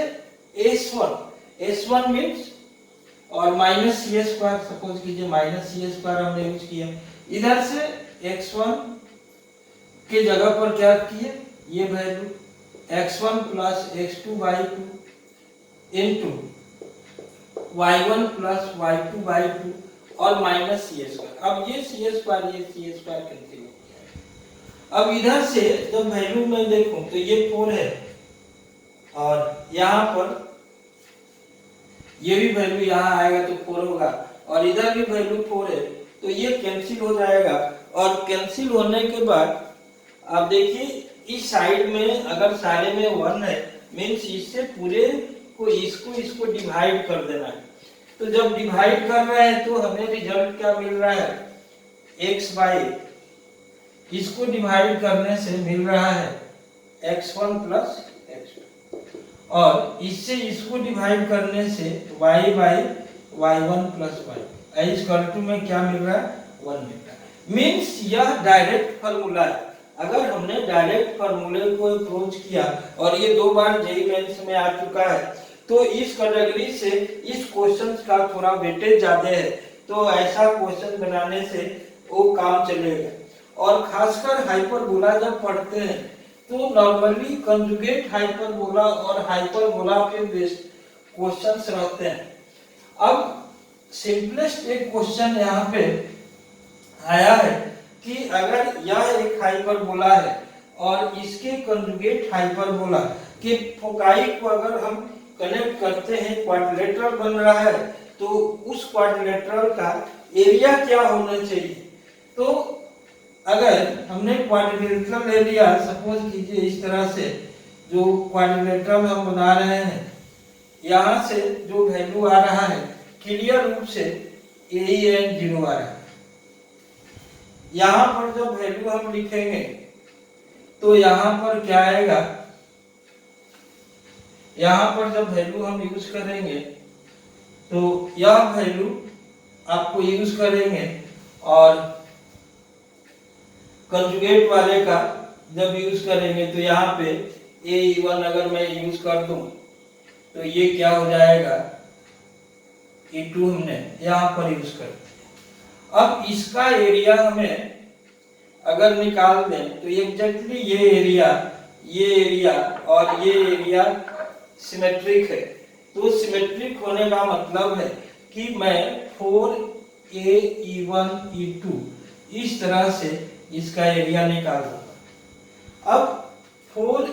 s1 मीन्स और माइनस सी स्क्वायर, सपोज कीजिए माइनस सी स्क्वायर हमने यूज किया। इधर से x1 के जगह पर क्या किए ये value x1 plus x2 by 2 into y1 plus y2 by 2 और माइनस सी स्क्वायर। अब ये सी स्क्वायर कैंसिल हो गया। अब इधर से जब वैल्यू में देखूं तो ये 4 है और यहाँ पर ये भी वैल्यू यहाँ आएगा तो 4 होगा और इधर भी वैल्यू 4 है, तो ये कैंसिल हो जाएगा। और कैंसिल होने के बाद अब देखिए इस साइड में अगर सारे में 1 है मीन्स इससे पूरे को इसको डिवाइड कर देना है। तो जब डिवाइड कर रहे हैं तो हमें रिजल्ट क्या मिल रहा है, x बाई इसको डिवाइड करने से मिल रहा है x1 प्लस x2 और इससे इसको डिवाइड करने से y by y1 plus y equal to में क्या मिल रहा है 1 मिल रहा है। मीन्स यह डायरेक्ट फार्मूला है। अगर हमने डायरेक्ट फार्मूले को अप्रोच किया और ये 2 बार जेईई मेंस में आ चुका है तो इस कैटेगरी से इस क्वेश्चन का थोड़ा वेटेज ज्यादा है, तो ऐसा क्वेश्चन बनाने से वो काम चलेगा। और खासकर हाइपरबोला जब पढ़ते हैं तो नॉर्मली कंजुगेट हाइपरबोला और हाइपरबोला पे बेस्ड क्वेश्चंस रहते हैं। अब सिंपलेस्ट एक क्वेश्चन यहाँ पे आया है कि अगर यह एक हाइपरबोला है और इसके कंजुगेट हाइपरबोला के फोकाई को अगर हम कनेक्ट करते हैं, क्वाड्रिलेटरल बन रहा है, तो उस क्वाड्रिलेटरल का एरिया क्या होना चाहिए। तो अगर हमने क्वाड्रिलेटरल एरिया सपोज कीजिए इस तरह से, जो क्वाड्रिलेटरल हम बना रहे हैं यहाँ से जो वैल्यू आ रहा है क्लियर रूप से AEN 0 आ रहा है। यहाँ पर जब वैल्यू हम लिखेंगे तो यहाँ पर क्या आएगा, यहाँ पर जब वैल्यू हम यूज करेंगे तो यह वैल्यू आपको यूज करेंगे और कंजुगेट वाले का जब यूज करेंगे तो यहाँ पे AE1 अगर मैं यूज कर दूं तो ये क्या हो जाएगा, E2 हमने यहाँ पर यूज कर दिया। अब इसका एरिया हमें अगर निकाल दें तो एग्जैक्टली ये एरिया और ये एरिया सिमेट्रिक है। तो सिमेट्रिक होने का मतलब है कि मैं 4AE1 E2 इस तरह से इसका एरिया निकाल दूंगा। अब 4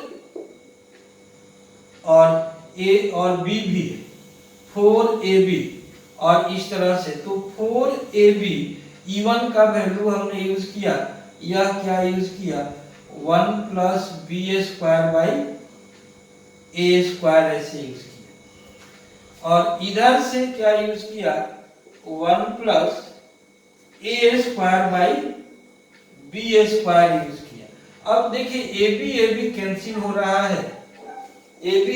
और A और B भी 4AB और इस तरह से, तो 4AB E1 का वैल्यू हमने यूज किया, यह क्या यूज किया 1 plus BA square by A square ऐसे यूज किया। और इधर से क्या यूज किया 1 plus A square by BA square use किया। अब देखिए AB कैंसिल हो रहा है, AB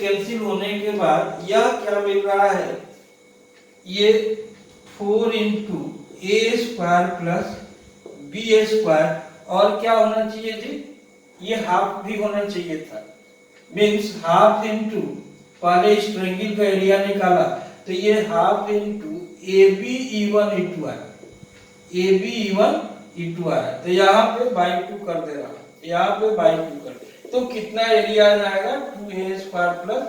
कैंसिल होने के बाद यह क्या मिल रहा है, ये 4 into A square plus BA square और क्या होना चाहिए जी, ये हाफ भी होना चाहिए था। मीन्स हाफ इंटू पहले इस ट्रायंगल का एरिया निकाला तो ये half into AB E1 E2 आया, AB E1 E2 आया, तो यहाँ पे बाई 2 कर दे रहा हूँ, यहाँ पे बाई 2 कर दे, तो कितना एरिया आ जाएगा 2A square plus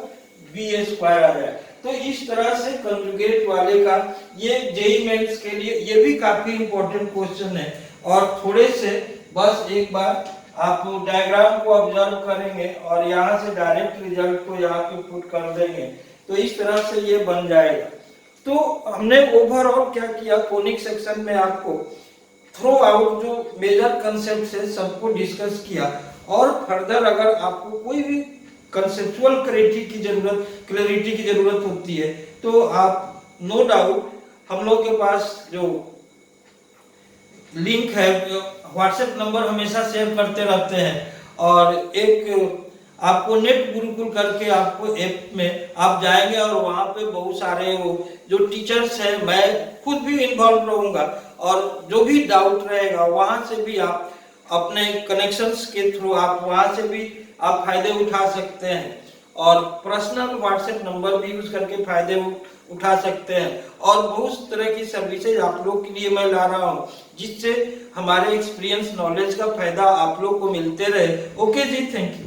BA square आ जाएगा। तो इस तरह से कंजुगेट वाले का ये जेईई मेंस के लिए ये भी काफी इंपॉर्टेंट क्वेश्चन है। और थोड़े से बस एक बार आप डायग्राम को ऑब्जर्व करेंगे और यहाँ से डायरेक्ट रिजल्ट को यहाँ पे पुट कर देंगे तो इस तरह से ये बन जाएगा। तो हमने ओवरऑल क्या किया, कोनिक सेक्शन में आपको थ्रू आउट जो मेजर कंसेप्ट है सबको डिस्कस किया। और फर्दर अगर आपको कोई भी कंसेप्चुअल क्लैरिटी की जरूरत होती है तो आप नो डाउट हम लोग के पास जो लिंक है, व्हाट्सएप नंबर हमेशा शेयर करते रहते हैं और एक आपको नेट गुरुकुल करके आपको ऐप में आप जाएंगे और वहाँ पे बहुत सारे वो जो टीचर्स हैं, मैं खुद भी इन्वॉल्व रहूंगा और जो भी डाउट रहेगा वहाँ से भी आप अपने कनेक्शंस के थ्रू आप वहाँ से भी आप फायदे उठा सकते हैं और पर्सनल व्हाट्सएप नंबर भी यूज करके फायदे उठा सकते हैं। और बहुत तरह की सर्विसेज आप लोग के लिए मैं ला रहा हूँ जिससे हमारे एक्सपीरियंस नॉलेज का फायदा आप लोग को मिलते रहे। ओके जी, थैंक यू।